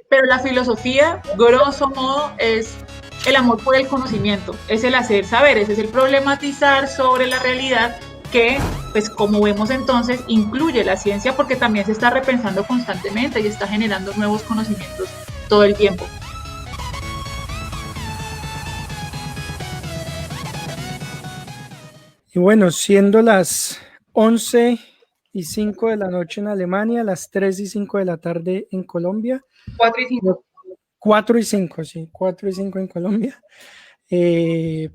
pero la filosofía, grosso modo, es el amor por el conocimiento, es el hacer saberes, es el problematizar sobre la realidad que, pues como vemos entonces, incluye la ciencia porque también se está repensando constantemente y está generando nuevos conocimientos todo el tiempo. Y bueno, siendo las 11:05 de la noche en Alemania, las 3:05 de la tarde en Colombia. 4:05. 4:05, sí, 4:05 en Colombia.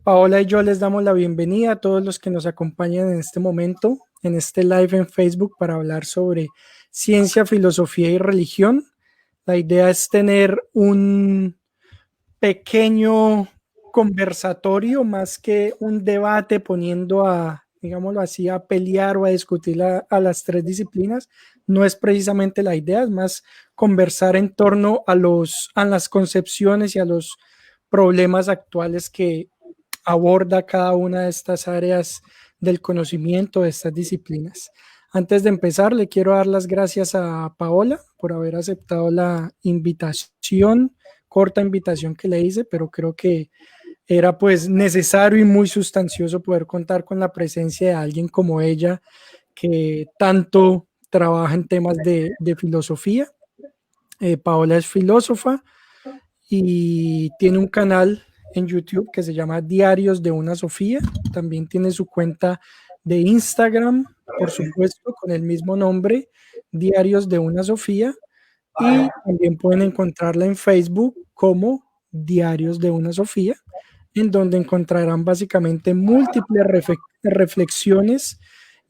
Paola y yo les damos la bienvenida a todos los que nos acompañan en este momento, en este live en Facebook para hablar sobre ciencia, filosofía y religión. La idea es tener un pequeño conversatorio más que un debate poniendo a, digámoslo así, a pelear o a discutir a las tres disciplinas. No es precisamente la idea, es más conversar en torno a las concepciones y a los problemas actuales que aborda cada una de estas áreas del conocimiento de estas disciplinas. Antes de empezar, le quiero dar las gracias a Paola por haber aceptado la invitación, corta invitación que le hice, pero creo que era pues necesario y muy sustancioso poder contar con la presencia de alguien como ella que tanto trabaja en temas de filosofía. Paola es filósofa y tiene un canal en YouTube que se llama Diarios de una Sofía. También tiene su cuenta de Instagram, por supuesto, con el mismo nombre, Diarios de una Sofía. Y también pueden encontrarla en Facebook como Diarios de una Sofía, en donde encontrarán básicamente múltiples reflexiones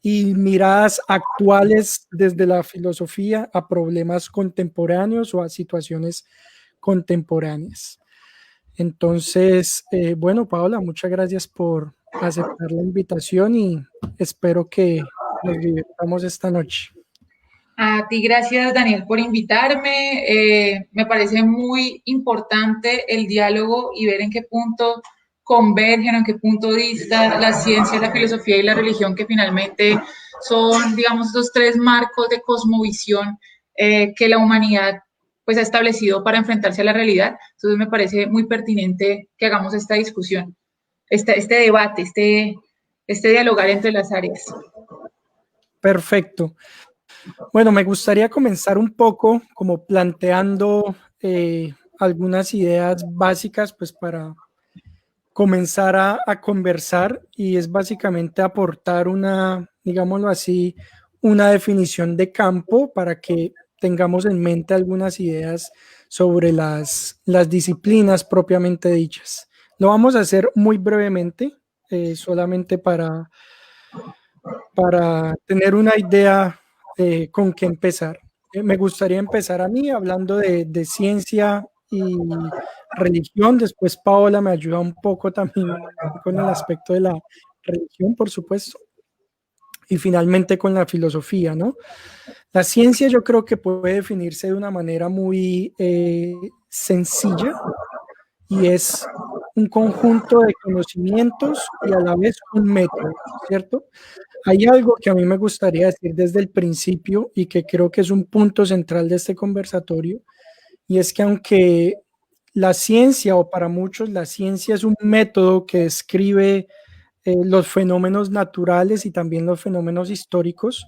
y miradas actuales desde la filosofía a problemas contemporáneos o a situaciones contemporáneas. Entonces, bueno, Paola, muchas gracias por aceptar la invitación y espero que nos divirtamos esta noche. A ti, gracias Daniel por invitarme. Me parece muy importante el diálogo y ver en qué punto convergen, en qué punto dista la ciencia, la filosofía y la religión, que finalmente son, digamos, estos tres marcos de cosmovisión que la humanidad pues ha establecido para enfrentarse a la realidad. Entonces me parece muy pertinente que hagamos esta discusión, este debate, este dialogar entre las áreas. Perfecto. Bueno, me gustaría comenzar un poco como planteando algunas ideas básicas pues para comenzar a conversar y es básicamente aportar una, digámoslo así, una definición de campo para que tengamos en mente algunas ideas sobre las disciplinas propiamente dichas. Lo vamos a hacer muy brevemente, solamente para tener una idea con qué empezar. Me gustaría empezar a mí hablando de ciencia y religión. Después Paola me ayuda un poco también con el aspecto de la religión, por supuesto. Y finalmente con la filosofía, ¿no? La ciencia yo creo que puede definirse de una manera muy sencilla y es un conjunto de conocimientos y a la vez un método, ¿cierto? Hay algo que a mí me gustaría decir desde el principio y que creo que es un punto central de este conversatorio, y es que aunque la ciencia, o para muchos la ciencia es un método que describe los fenómenos naturales y también los fenómenos históricos,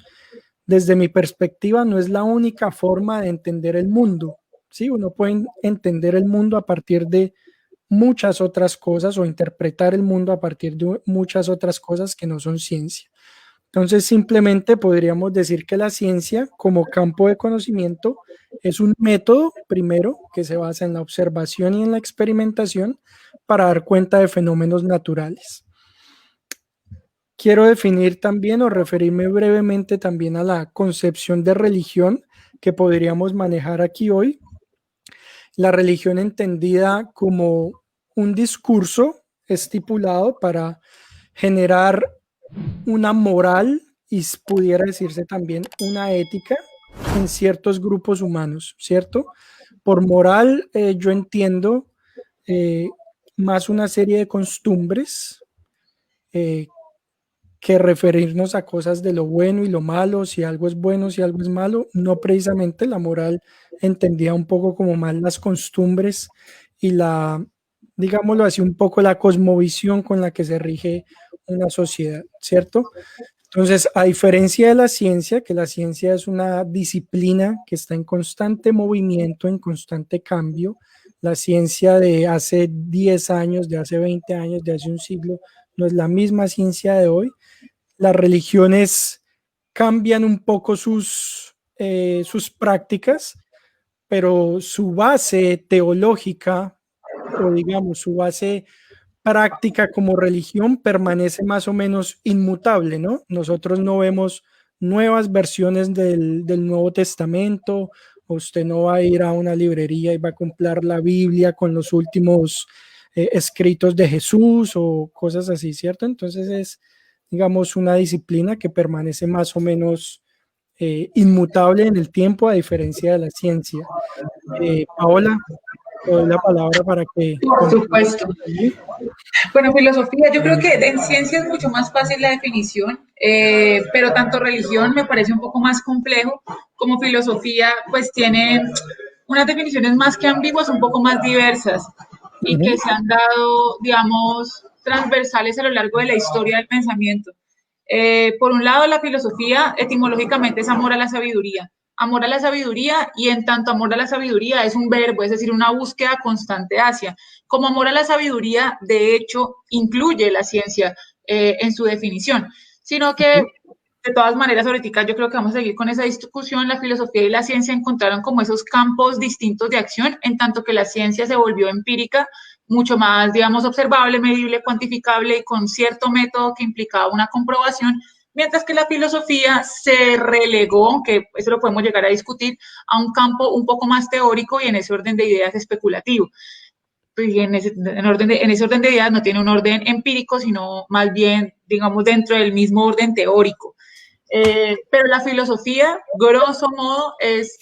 desde mi perspectiva no es la única forma de entender el mundo. Sí, uno puede entender el mundo a partir de muchas otras cosas o interpretar el mundo a partir de muchas otras cosas que no son ciencia. Entonces, simplemente podríamos decir que la ciencia, como campo de conocimiento, es un método, primero, que se basa en la observación y en la experimentación para dar cuenta de fenómenos naturales. Quiero definir también o referirme brevemente también a la concepción de religión que podríamos manejar aquí hoy. La religión entendida como un discurso estipulado para generar una moral y pudiera decirse también una ética en ciertos grupos humanos, ¿cierto? Por moral yo entiendo más una serie de costumbres que referirnos a cosas de lo bueno y lo malo, si algo es bueno, si algo es malo, no precisamente la moral entendía un poco como más las costumbres y la, digámoslo así, un poco la cosmovisión con la que se rige una sociedad, ¿cierto? Entonces, a diferencia de la ciencia, que la ciencia es una disciplina que está en constante movimiento, en constante cambio, la ciencia de hace 10 años, de hace 20 años, de hace un siglo, no es la misma ciencia de hoy. Las religiones cambian un poco sus prácticas, pero su base teológica, o digamos, su base práctica como religión permanece más o menos inmutable, ¿no? Nosotros no vemos nuevas versiones del Nuevo Testamento, usted no va a ir a una librería y va a comprar la Biblia con los últimos escritos de Jesús o cosas así, ¿cierto? Entonces es, digamos, una disciplina que permanece más o menos inmutable en el tiempo a diferencia de la ciencia. Paola, te doy la palabra para que Por concluyas. supuesto. Bueno, filosofía, yo creo que en ciencia es mucho más fácil la definición, pero tanto religión me parece un poco más complejo, como filosofía, pues tiene unas definiciones más que ambiguas, un poco más diversas y que Ujú, se han dado, digamos, transversales a lo largo de la historia del pensamiento. Por un lado, la filosofía etimológicamente es amor a la sabiduría. Amor a la sabiduría y en tanto amor a la sabiduría es un verbo, es decir, una búsqueda constante hacia. Como amor a la sabiduría, de hecho, incluye la ciencia en su definición, sino que de todas maneras, ahorita yo creo que vamos a seguir con esa discusión. La filosofía y la ciencia encontraron como esos campos distintos de acción, en tanto que la ciencia se volvió empírica, mucho más, digamos, observable, medible, cuantificable y con cierto método que implicaba una comprobación, mientras que la filosofía se relegó, que eso lo podemos llegar a discutir, a un campo un poco más teórico y en ese orden de ideas especulativo. Y en ese orden de ideas no tiene un orden empírico, sino más bien, digamos, dentro del mismo orden teórico. Pero la filosofía, grosso modo, es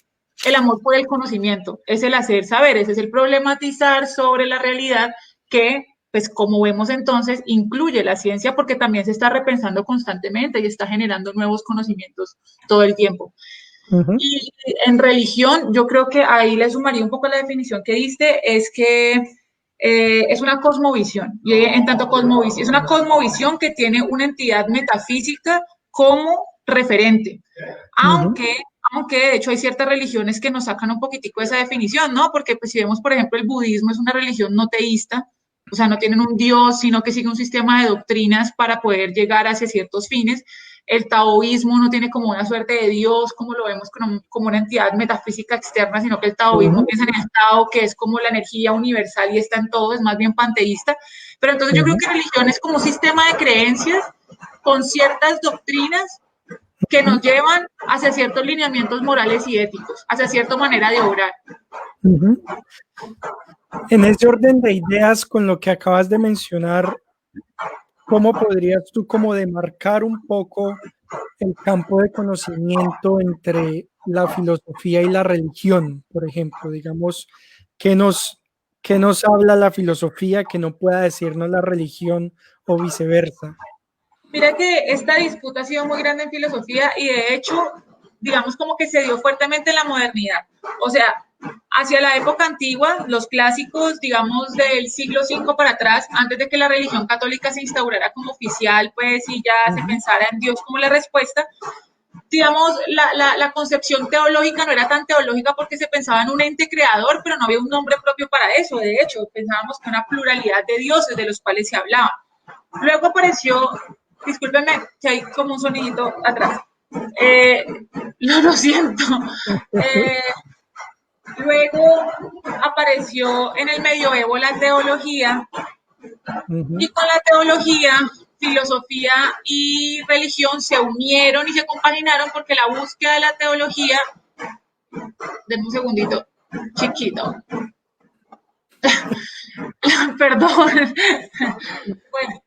el amor por el conocimiento, es el hacer saberes, es el problematizar sobre la realidad que, pues como vemos entonces, incluye la ciencia porque también se está repensando constantemente y está generando nuevos conocimientos todo el tiempo. ujú, Y en religión, yo creo que ahí le sumaría un poco la definición que diste, es que es una cosmovisión. Y en tanto cosmovisión, es una cosmovisión que tiene una entidad metafísica como referente. ujú, Aunque, aunque de hecho hay ciertas religiones que nos sacan un poquitico de esa definición, ¿no? Porque pues si vemos, por ejemplo, el budismo es una religión no teísta, o sea, no tienen un dios, sino que sigue un sistema de doctrinas para poder llegar hacia ciertos fines. El taoísmo no tiene como una suerte de Dios, como lo vemos como una entidad metafísica externa, sino que el taoísmo ujú, piensa en el Tao, que es como la energía universal y está en todo, es más bien panteísta. Pero entonces yo creo ujú, que religión es como un sistema de creencias con ciertas doctrinas que nos ujú, llevan hacia ciertos lineamientos morales y éticos, hacia cierta manera de obrar. ujú. En ese orden de ideas, con lo que acabas de mencionar, ¿cómo podrías tú como demarcar un poco el campo de conocimiento entre la filosofía y la religión? Por ejemplo, digamos, ¿qué nos, qué nos habla la filosofía que no pueda decirnos la religión o viceversa? Mira que esta disputa ha sido muy grande en filosofía y de hecho, digamos como que se dio fuertemente en la modernidad. O sea, hacia la época antigua, los clásicos, digamos, del siglo V para atrás, antes de que la religión católica se instaurara como oficial, pues, y ya se Ujú, pensara en Dios como la respuesta, digamos, la concepción teológica no era tan teológica porque se pensaba en un ente creador, pero no había un nombre propio para eso. De hecho, pensábamos que una pluralidad de dioses de los cuales se hablaba. Luego apareció, discúlpenme que hay como un sonidito atrás. Eh, lo siento. Eh, Luego apareció en el medioevo la teología y ujú, con la teología, filosofía y religión se unieron y se compaginaron porque la búsqueda de la teología, denme un segundito, chiquito, perdón. Bueno,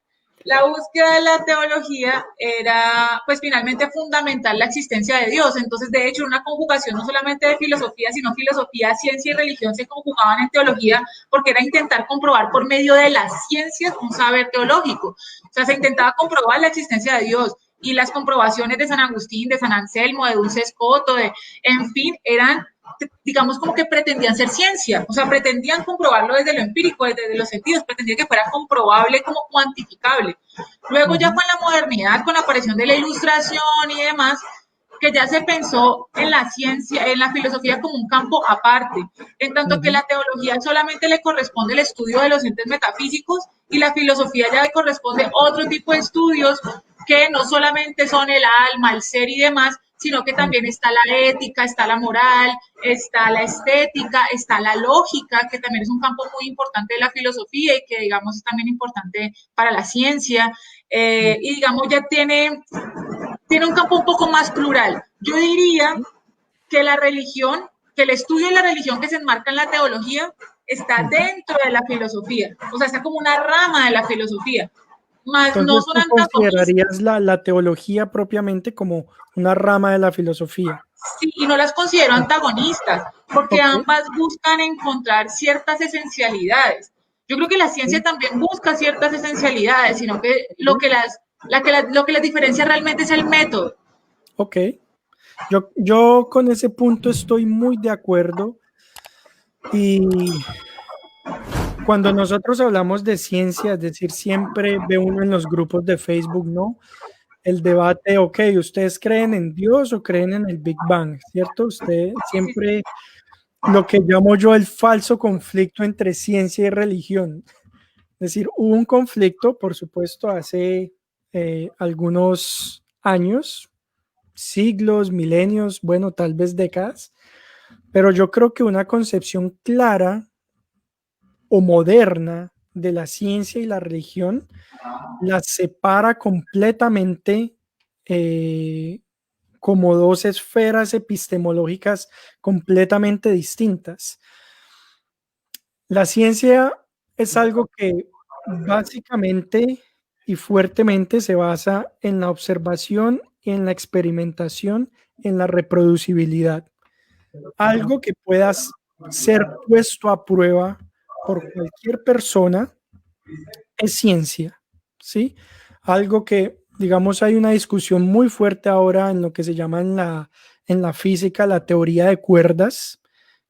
La búsqueda de la teología era, pues finalmente, fundamental la existencia de Dios. Entonces, de hecho, una conjugación no solamente de filosofía, sino filosofía, ciencia y religión se conjugaban en teología porque era intentar comprobar por medio de las ciencias un saber teológico. O sea, se intentaba comprobar la existencia de Dios. Y las comprobaciones de San Agustín, de San Anselmo, de Dulce Escoto, en fin, eran, digamos, como que pretendían ser ciencia, o sea, pretendían comprobarlo desde lo empírico, desde los sentidos, pretendían que fuera comprobable como cuantificable. Luego ya con la modernidad, con la aparición de la ilustración y demás, que ya se pensó en la ciencia, en la filosofía como un campo aparte, en tanto que la teología solamente le corresponde el estudio de los entes metafísicos y la filosofía ya le corresponde otro tipo de estudios que no solamente son el alma, el ser y demás, sino que también está la ética, está la moral, está la estética, está la lógica, que también es un campo muy importante de la filosofía y que, digamos, es también importante para la ciencia. Y, digamos, ya tiene un campo un poco más plural. Yo diría que la religión, que el estudio de la religión que se enmarca en la teología está dentro de la filosofía, o sea, está como una rama de la filosofía, más no Entonces, son ¿tú antagonistas. considerarías la teología propiamente como una rama de la filosofía? Sí, y no las considero antagonistas, porque Ok, ambas buscan encontrar ciertas esencialidades. Yo creo que la ciencia ok, también busca ciertas esencialidades, sino que lo ok. que lo que las diferencia realmente es el método. Ok. Yo con ese punto estoy muy de acuerdo y cuando nosotros hablamos de ciencia, es decir, siempre ve uno en los grupos de Facebook, ¿no? El debate, ok, ¿ustedes creen en Dios o creen en el Big Bang? ¿Cierto? Usted siempre lo que llamo yo el falso conflicto entre ciencia y religión. Es decir, hubo un conflicto, por supuesto, hace algunos años, siglos, milenios, bueno, tal vez décadas, pero yo creo que una concepción clara o moderna de la ciencia y la religión las separa completamente eh, como dos esferas epistemológicas completamente distintas. La ciencia es algo que básicamente y fuertemente se basa en la observación, en la experimentación, en la reproducibilidad. Algo que puedas ser puesto a prueba por cualquier persona es ciencia, ¿sí? Algo que, digamos, hay una discusión muy fuerte ahora en lo que se llama en la física la teoría de cuerdas.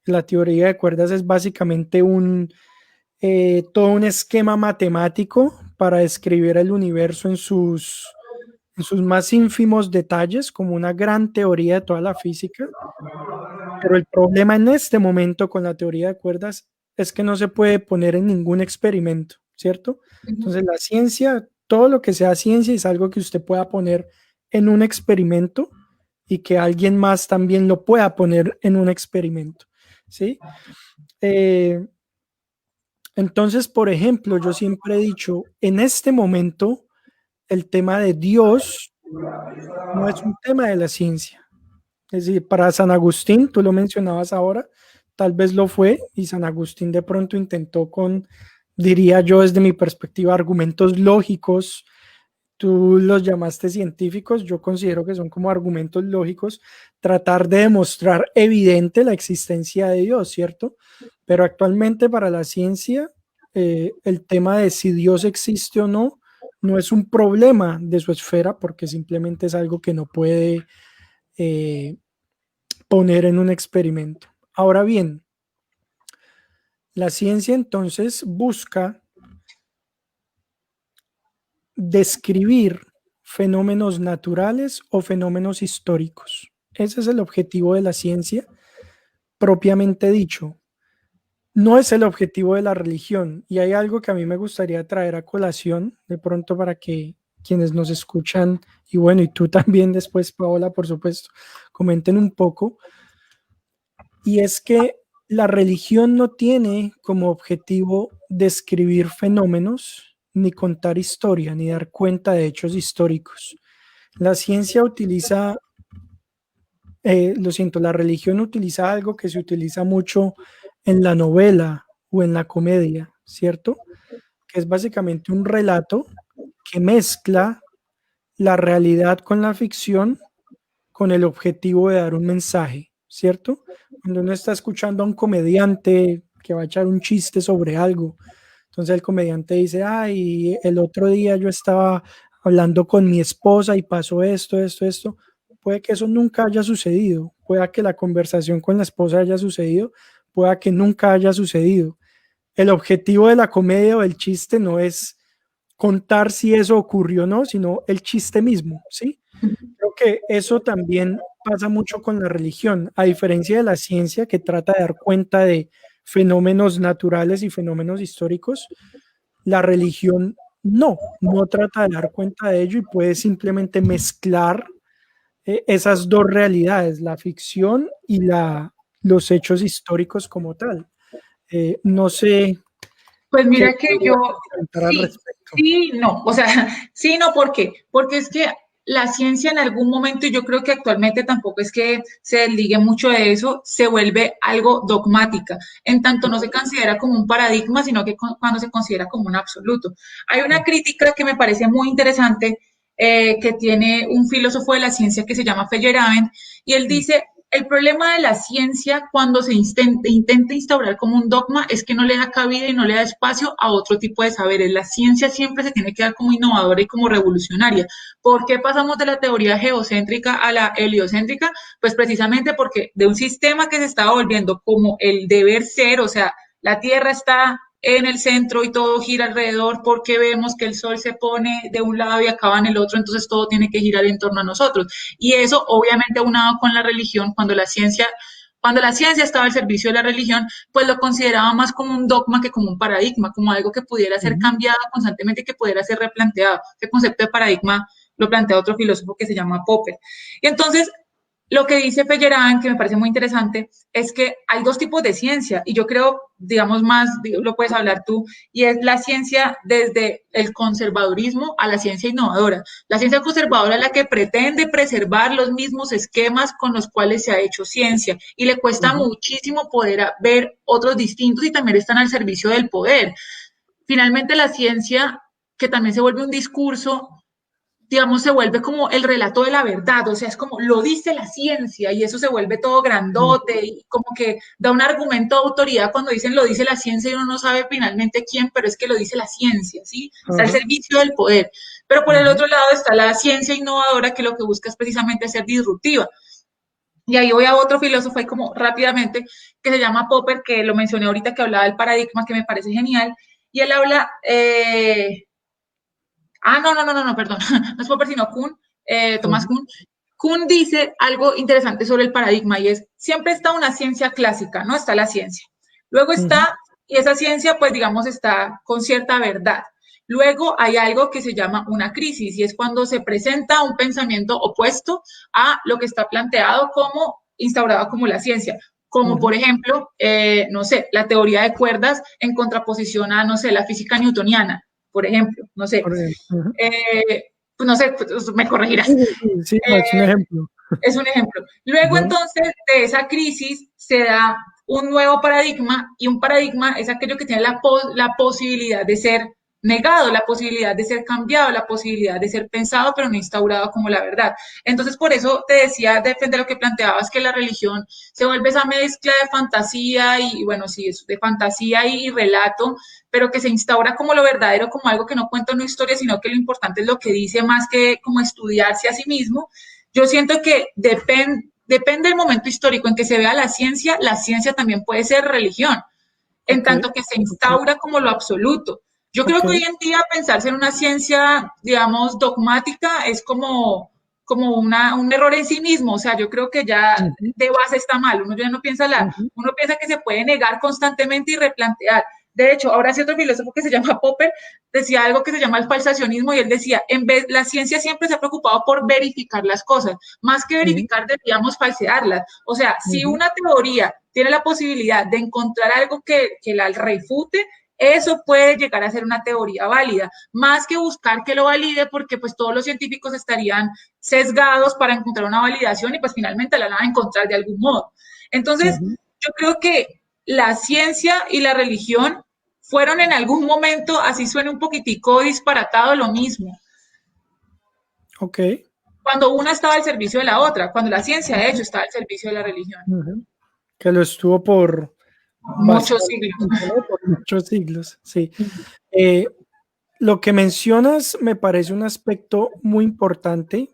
La teoría de cuerdas es básicamente todo un esquema matemático para describir el universo en sus más ínfimos detalles, como una gran teoría de toda la física. Pero el problema en este momento con la teoría de cuerdas es que no se puede poner en ningún experimento, ¿cierto? Entonces la ciencia, todo lo que sea ciencia es algo que usted pueda poner en un experimento y que alguien más también lo pueda poner en un experimento, ¿sí? Eh, entonces, por ejemplo, yo siempre he dicho, en este momento, el tema de Dios no es un tema de la ciencia. Es decir, para San Agustín, tú lo mencionabas ahora, tal vez lo fue, y San Agustín de pronto intentó con, diría yo desde mi perspectiva, argumentos lógicos. Tú los llamaste científicos, yo considero que son como argumentos lógicos, tratar de demostrar evidente la existencia de Dios, ¿cierto? Pero actualmente para la ciencia, el tema de si Dios existe o no, no es un problema de su esfera, porque simplemente es algo que no puede eh, poner en un experimento. Ahora bien, la ciencia entonces busca describir fenómenos naturales o fenómenos históricos. Ese es el objetivo de la ciencia propiamente dicho. No es el objetivo de la religión. Y hay algo que a mí me gustaría traer a colación, de pronto para que quienes nos escuchan, y bueno, y tú también después, Paola, por supuesto, comenten un poco. Y es que la religión no tiene como objetivo describir fenómenos, ni contar historia, ni dar cuenta de hechos históricos. La ciencia utiliza, lo siento, la religión utiliza algo que se utiliza mucho en la novela o en la comedia, ¿cierto? Que es básicamente un relato que mezcla la realidad con la ficción con el objetivo de dar un mensaje, ¿cierto? Cuando uno está escuchando a un comediante que va a echar un chiste sobre algo, entonces el comediante dice, ay, el otro día yo estaba hablando con mi esposa y pasó esto, esto, esto. Puede que eso nunca haya sucedido, pueda que la conversación con la esposa haya sucedido, pueda que nunca haya sucedido. El objetivo de la comedia o del chiste no es contar si eso ocurrió o no, sino el chiste mismo, ¿sí? Creo que eso también pasa mucho con la religión, a diferencia de la ciencia que trata de dar cuenta de fenómenos naturales y fenómenos históricos, la religión no trata de dar cuenta de ello y puede simplemente mezclar esas dos realidades, la ficción y los hechos históricos como tal. No sé Pues qué mira que yo, comentar al sí, respecto. sí, no, o sea, sí, no, ¿por qué? Porque es que la ciencia en algún momento, y yo creo que actualmente tampoco es que se desligue mucho de eso, se vuelve algo dogmática, en tanto no se considera como un paradigma, sino que cuando se considera como un absoluto. Hay una crítica que me parece muy interesante que tiene un filósofo de la ciencia que se llama Feyerabend, y él dice, el problema de la ciencia cuando se intenta instaurar como un dogma es que no le da cabida y no le da espacio a otro tipo de saberes. La ciencia siempre se tiene que dar como innovadora y como revolucionaria. ¿Por qué pasamos de la teoría geocéntrica a la heliocéntrica? Pues precisamente porque de un sistema que se estaba volviendo como el deber ser, o sea, la Tierra está en el centro y todo gira alrededor porque vemos que el sol se pone de un lado y acaba en el otro, entonces todo tiene que girar en torno a nosotros. Y eso obviamente aunado con la religión, cuando la ciencia estaba al servicio de la religión, pues lo consideraba más como un dogma que como un paradigma, como algo que pudiera ser cambiado constantemente, que pudiera ser replanteado. Ese concepto de paradigma lo plantea otro filósofo que se llama Popper. Y entonces, lo que dice Feyerabend, que me parece muy interesante, es que hay dos tipos de ciencia, y yo creo, digamos más, lo puedes hablar tú, y es la ciencia desde el conservadurismo a la ciencia innovadora. La ciencia conservadora es la que pretende preservar los mismos esquemas con los cuales se ha hecho ciencia, y le cuesta muchísimo poder ver otros distintos y también están al servicio del poder. Finalmente, la ciencia, que también se vuelve un discurso, digamos, se vuelve como el relato de la verdad, o sea, es como lo dice la ciencia y eso se vuelve todo grandote y como que da un argumento de autoridad cuando dicen lo dice la ciencia y uno no sabe finalmente quién, pero es que lo dice la ciencia, ¿sí? Está al servicio del poder. Pero por el otro lado está la ciencia innovadora que lo que busca es precisamente ser disruptiva. Y ahí voy a otro filósofo ahí como rápidamente que se llama Popper, que lo mencioné ahorita que hablaba del paradigma, que me parece genial, y él habla no, perdón, no es Popper, sino Kuhn, Tomás Kuhn. Kuhn dice algo interesante sobre el paradigma y es, siempre está una ciencia clásica, ¿no? Está la ciencia. Luego está, y esa ciencia, pues digamos, está con cierta verdad. Luego hay algo que se llama una crisis y es cuando se presenta un pensamiento opuesto a lo que está planteado como instaurado como la ciencia. Como por ejemplo, no sé, la teoría de cuerdas en contraposición a, no sé, la física newtoniana, por ejemplo, no sé. Pues no sé, pues me corregirás. Sí, no, es un ejemplo. Es un ejemplo. Luego entonces de esa crisis se da un nuevo paradigma y un paradigma es aquello que tiene la posibilidad de ser negado, la posibilidad de ser cambiado, la posibilidad de ser pensado pero no instaurado como la verdad. Entonces por eso te decía, depende de lo que planteabas, que la religión se vuelve esa mezcla de fantasía y bueno, sí, es de fantasía y relato, pero que se instaura como lo verdadero, como algo que no cuenta una historia, sino que lo importante es lo que dice más que como estudiarse a sí mismo. Yo siento que depende del momento histórico en que se vea la ciencia también puede ser religión, en tanto que se instaura como lo absoluto. Yo creo que hoy en día pensarse en una ciencia, digamos, dogmática es un error en sí mismo. O sea, yo creo que ya de base está mal. Uno ya no piensa uno piensa que se puede negar constantemente y replantear. De hecho, ahora sí otro filósofo que se llama Popper decía algo que se llama el falsacionismo y él decía, la ciencia siempre se ha preocupado por verificar las cosas, más que verificar deberíamos falsearlas. O sea, si una teoría tiene la posibilidad de encontrar algo que la refute, eso puede llegar a ser una teoría válida, más que buscar que lo valide porque pues todos los científicos estarían sesgados para encontrar una validación y pues finalmente la van a encontrar de algún modo. Entonces, yo creo que la ciencia y la religión fueron en algún momento, así suena un poquitico disparatado, lo mismo. Ok. Cuando una estaba al servicio de la otra, cuando la ciencia, de hecho, estaba al servicio de la religión. Que lo estuvo por Muchos bastante siglos. tiempo, ¿no? Por muchos siglos, sí. Eh, lo que mencionas me parece un aspecto muy importante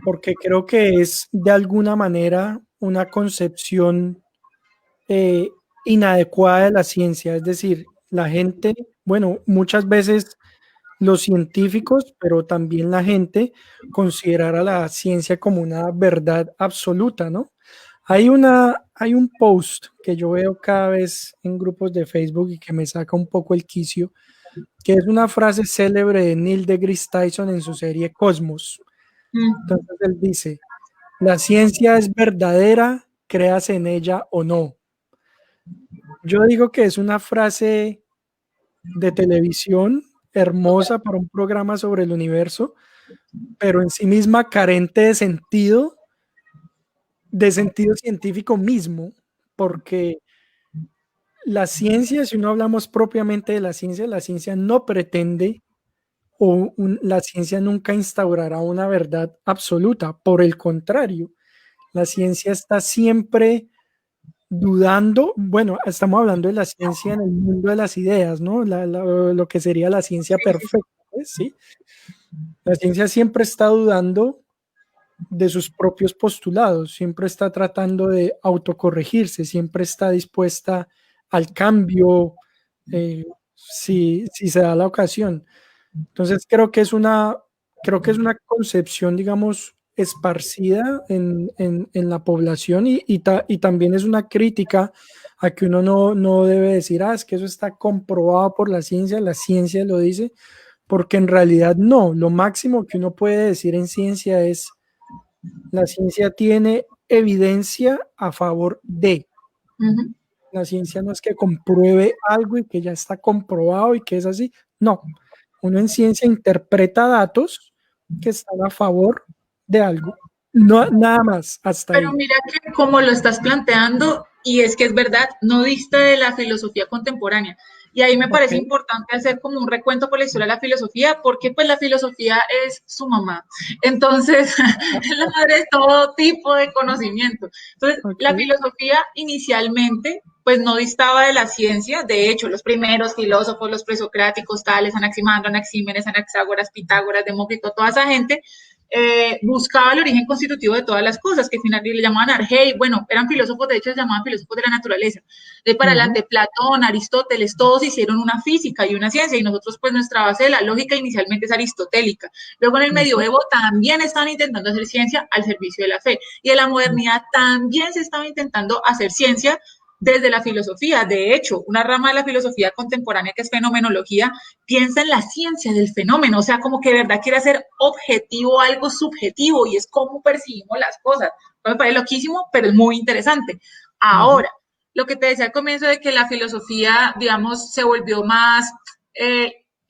porque creo que es de alguna manera una concepción eh, inadecuada de la ciencia. Es decir, la gente, bueno, muchas veces los científicos, pero también la gente considerará la ciencia como una verdad absoluta, ¿no? Hay un post que yo veo cada vez en grupos de Facebook y que me saca un poco el quicio, que es una frase célebre de Neil deGrasse Tyson en su serie Cosmos. Entonces él dice, la ciencia es verdadera, creas en ella o no. Yo digo que es una frase de televisión hermosa para un programa sobre el universo, pero en sí misma carente de sentido científico mismo, porque la ciencia, si no hablamos propiamente de la ciencia no pretende la ciencia nunca instaurará una verdad absoluta. Por el contrario, la ciencia está siempre dudando. Bueno, estamos hablando de la ciencia en el mundo de las ideas, ¿no? Lo que sería la ciencia perfecta, ¿sí? La ciencia siempre está dudando de sus propios postulados, siempre está tratando de autocorregirse, siempre está dispuesta al cambio si se da la ocasión. Entonces creo que es una concepción, digamos, esparcida en la población y también es una crítica a que uno no debe decir, es que eso está comprobado por la ciencia lo dice, porque en realidad no, lo máximo que uno puede decir en ciencia es la ciencia tiene evidencia a favor de. La ciencia no es que compruebe algo y que ya está comprobado y que es así. No, uno en ciencia interpreta datos que están a favor de algo. No, nada más, hasta Pero ahí. mira que como lo estás planteando, y es que es verdad, no dista de la filosofía contemporánea. Y ahí me Ok, parece importante hacer como un recuento por la historia de la filosofía, porque pues la filosofía es su mamá. Entonces, es la madre de todo tipo de conocimiento. Entonces, ok. la filosofía inicialmente pues no distaba de la ciencia. De hecho, los primeros filósofos, los presocráticos, tales, Anaximandro, Anaxímenes, Anaxágoras, Pitágoras, Demócrito, toda esa gente buscaba el origen constitutivo de todas las cosas, que finalmente le llamaban argei, bueno, eran filósofos, de hecho se llamaban filósofos de la naturaleza. De para Ujú, adelante, Platón, Aristóteles, todos hicieron una física y una ciencia, y nosotros pues nuestra base de la lógica inicialmente es aristotélica. Luego en el ujú, medioevo también estaban intentando hacer ciencia al servicio de la fe, y en la modernidad también se estaba intentando hacer ciencia desde la filosofía. De hecho, una rama de la filosofía contemporánea que es fenomenología piensa en la ciencia del fenómeno, o sea, como que de verdad quiere hacer objetivo algo subjetivo y es cómo percibimos las cosas. Me parece loquísimo, pero es muy interesante. ujú. Ahora, lo que te decía al comienzo de que la filosofía, digamos, se volvió más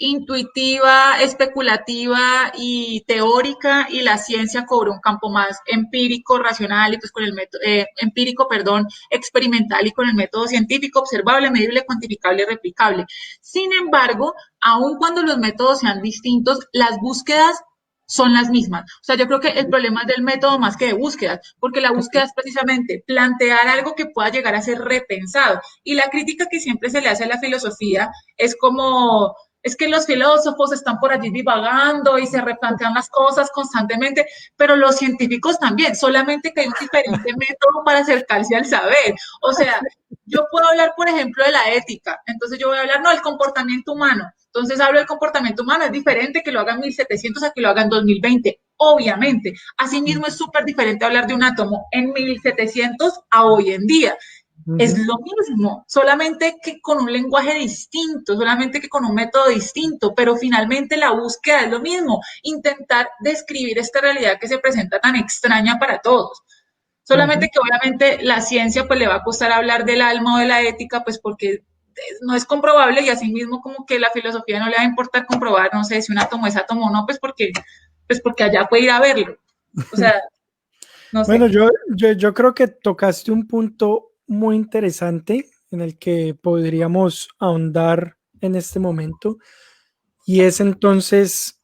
intuitiva, especulativa y teórica, y la ciencia cobró un campo más empírico, racional y pues con el método empírico, perdón, experimental y con el método científico observable, medible, cuantificable y replicable. Sin embargo, aun cuando los métodos sean distintos, las búsquedas son las mismas. O sea, yo creo que el problema es del método más que de búsquedas, porque la Ok, búsqueda es precisamente plantear algo que pueda llegar a ser repensado. Y la crítica que siempre se le hace a la filosofía es como, es que los filósofos están por allí divagando y se replantean las cosas constantemente, pero los científicos también, solamente que hay un diferente método para acercarse al saber. O sea, yo puedo hablar, por ejemplo, de la ética, entonces yo voy a hablar, no, del comportamiento humano. Entonces hablo del comportamiento humano, es diferente que lo hagan 1700 a que lo hagan 2020, obviamente. Asimismo es súper diferente hablar de un átomo en 1700 a hoy en día. Es ujú. lo mismo, solamente que con un lenguaje distinto, solamente que con un método distinto, pero finalmente la búsqueda es lo mismo, intentar describir esta realidad que se presenta tan extraña para todos. Solamente Ujú. que obviamente la ciencia pues le va a costar hablar del alma o de la ética, pues porque no es comprobable, y asimismo como que la filosofía no le va a importar comprobar, no sé, si un átomo es átomo o no, pues porque allá puede ir a verlo. O sea, no Bueno, sé. yo creo que tocaste un punto muy interesante en el que podríamos ahondar en este momento, y es entonces,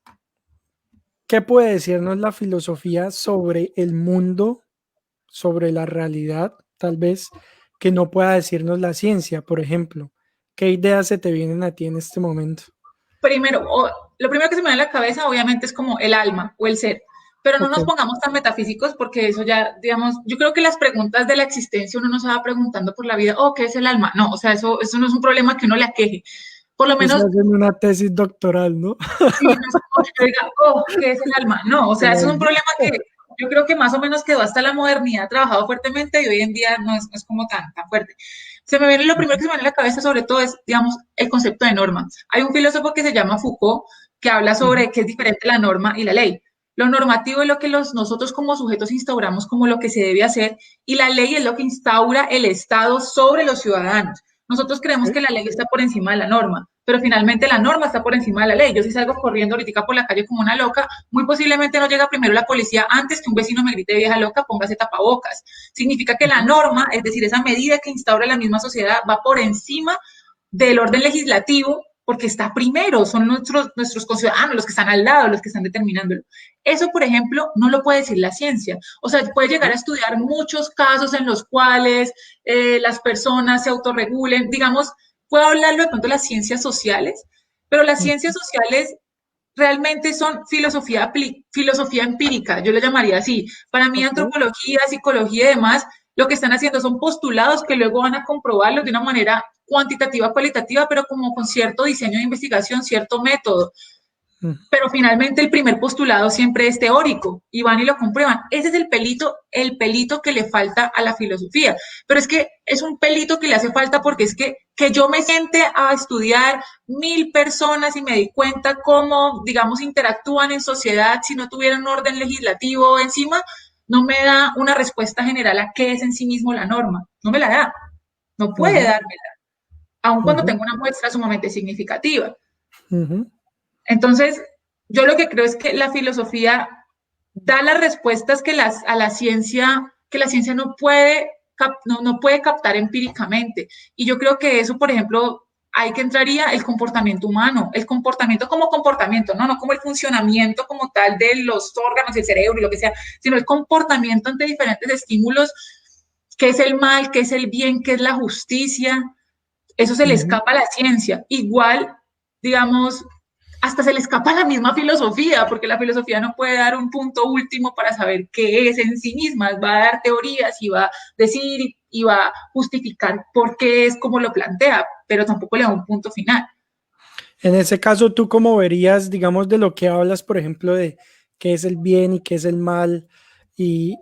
¿qué puede decirnos la filosofía sobre el mundo, sobre la realidad, tal vez, que no pueda decirnos la ciencia? Por ejemplo, ¿qué ideas se te vienen a ti en este momento? Primero, lo primero que se me da en la cabeza, obviamente, es como el alma o el ser. Pero no Ok, nos pongamos tan metafísicos porque eso ya, digamos, yo creo que las preguntas de la existencia uno no se va preguntando por la vida, oh, ¿qué es el alma? No, o sea, eso no es un problema que uno le aqueje. Por lo eso menos, hacen una tesis doctoral, ¿no? sí, no es como que yo diga, oh, ¿qué es el alma? No, o sea, El eso es un alma. problema que yo creo que más o menos quedó hasta la modernidad, ha trabajado fuertemente y hoy en día no es como tan fuerte. Se me viene, lo primero que se me viene a la cabeza sobre todo es, digamos, el concepto de norma. Hay un filósofo que se llama Foucault que habla Ujú. sobre qué es diferente la norma y la ley. Lo normativo es lo que nosotros como sujetos instauramos como lo que se debe hacer y la ley es lo que instaura el Estado sobre los ciudadanos. Nosotros creemos que la ley está por encima de la norma, pero finalmente la norma está por encima de la ley. Yo si salgo corriendo ahorita por la calle como una loca, muy posiblemente no llega primero la policía antes que un vecino me grite vieja loca, póngase tapabocas. Significa que la Ujú. norma, es decir, esa medida que instaura la misma sociedad, va por encima del orden legislativo porque está primero, son nuestros conciudadanos, los que están al lado, los que están determinándolo. Eso, por ejemplo, no lo puede decir la ciencia. O sea, puede llegar a estudiar muchos casos en los cuales las personas se autorregulen, digamos, puedo hablarlo de pronto de las ciencias sociales, pero las ciencias sociales realmente son filosofía empírica, yo le llamaría así. Para mí, Ok. antropología, psicología y demás, lo que están haciendo son postulados que luego van a comprobarlos de una manera cuantitativa, cualitativa, pero como con cierto diseño de investigación, cierto método. Ujú. Pero finalmente el primer postulado siempre es teórico y van y lo comprueban. Ese es el pelito que le falta a la filosofía. Pero es que es un pelito que le hace falta porque es que yo me siente a estudiar 1000 personas y me di cuenta cómo, digamos, interactúan en sociedad si no tuvieran un orden legislativo encima, no me da una respuesta general a qué es en sí mismo la norma. No me la da. No puede Ujú. dármela, aun cuando Ujú. tengo una muestra sumamente significativa. Ujú. Entonces, yo lo que creo es que la filosofía da las respuestas a que la ciencia no puede captar empíricamente. Y yo creo que eso, por ejemplo, ahí que entraría el comportamiento humano, el comportamiento como comportamiento, no como el funcionamiento como tal de los órganos, el cerebro y lo que sea, sino el comportamiento ante diferentes estímulos, qué es el mal, qué es el bien, qué es la justicia, eso se le Ujú. escapa a la ciencia. Igual, digamos, hasta se le escapa a la misma filosofía, porque la filosofía no puede dar un punto último para saber qué es en sí misma, va a dar teorías y va a decir y va a justificar por qué es como lo plantea, pero tampoco le da un punto final. En ese caso, ¿tú cómo verías, digamos, de lo que hablas, por ejemplo, de qué es el bien y qué es el mal? Y,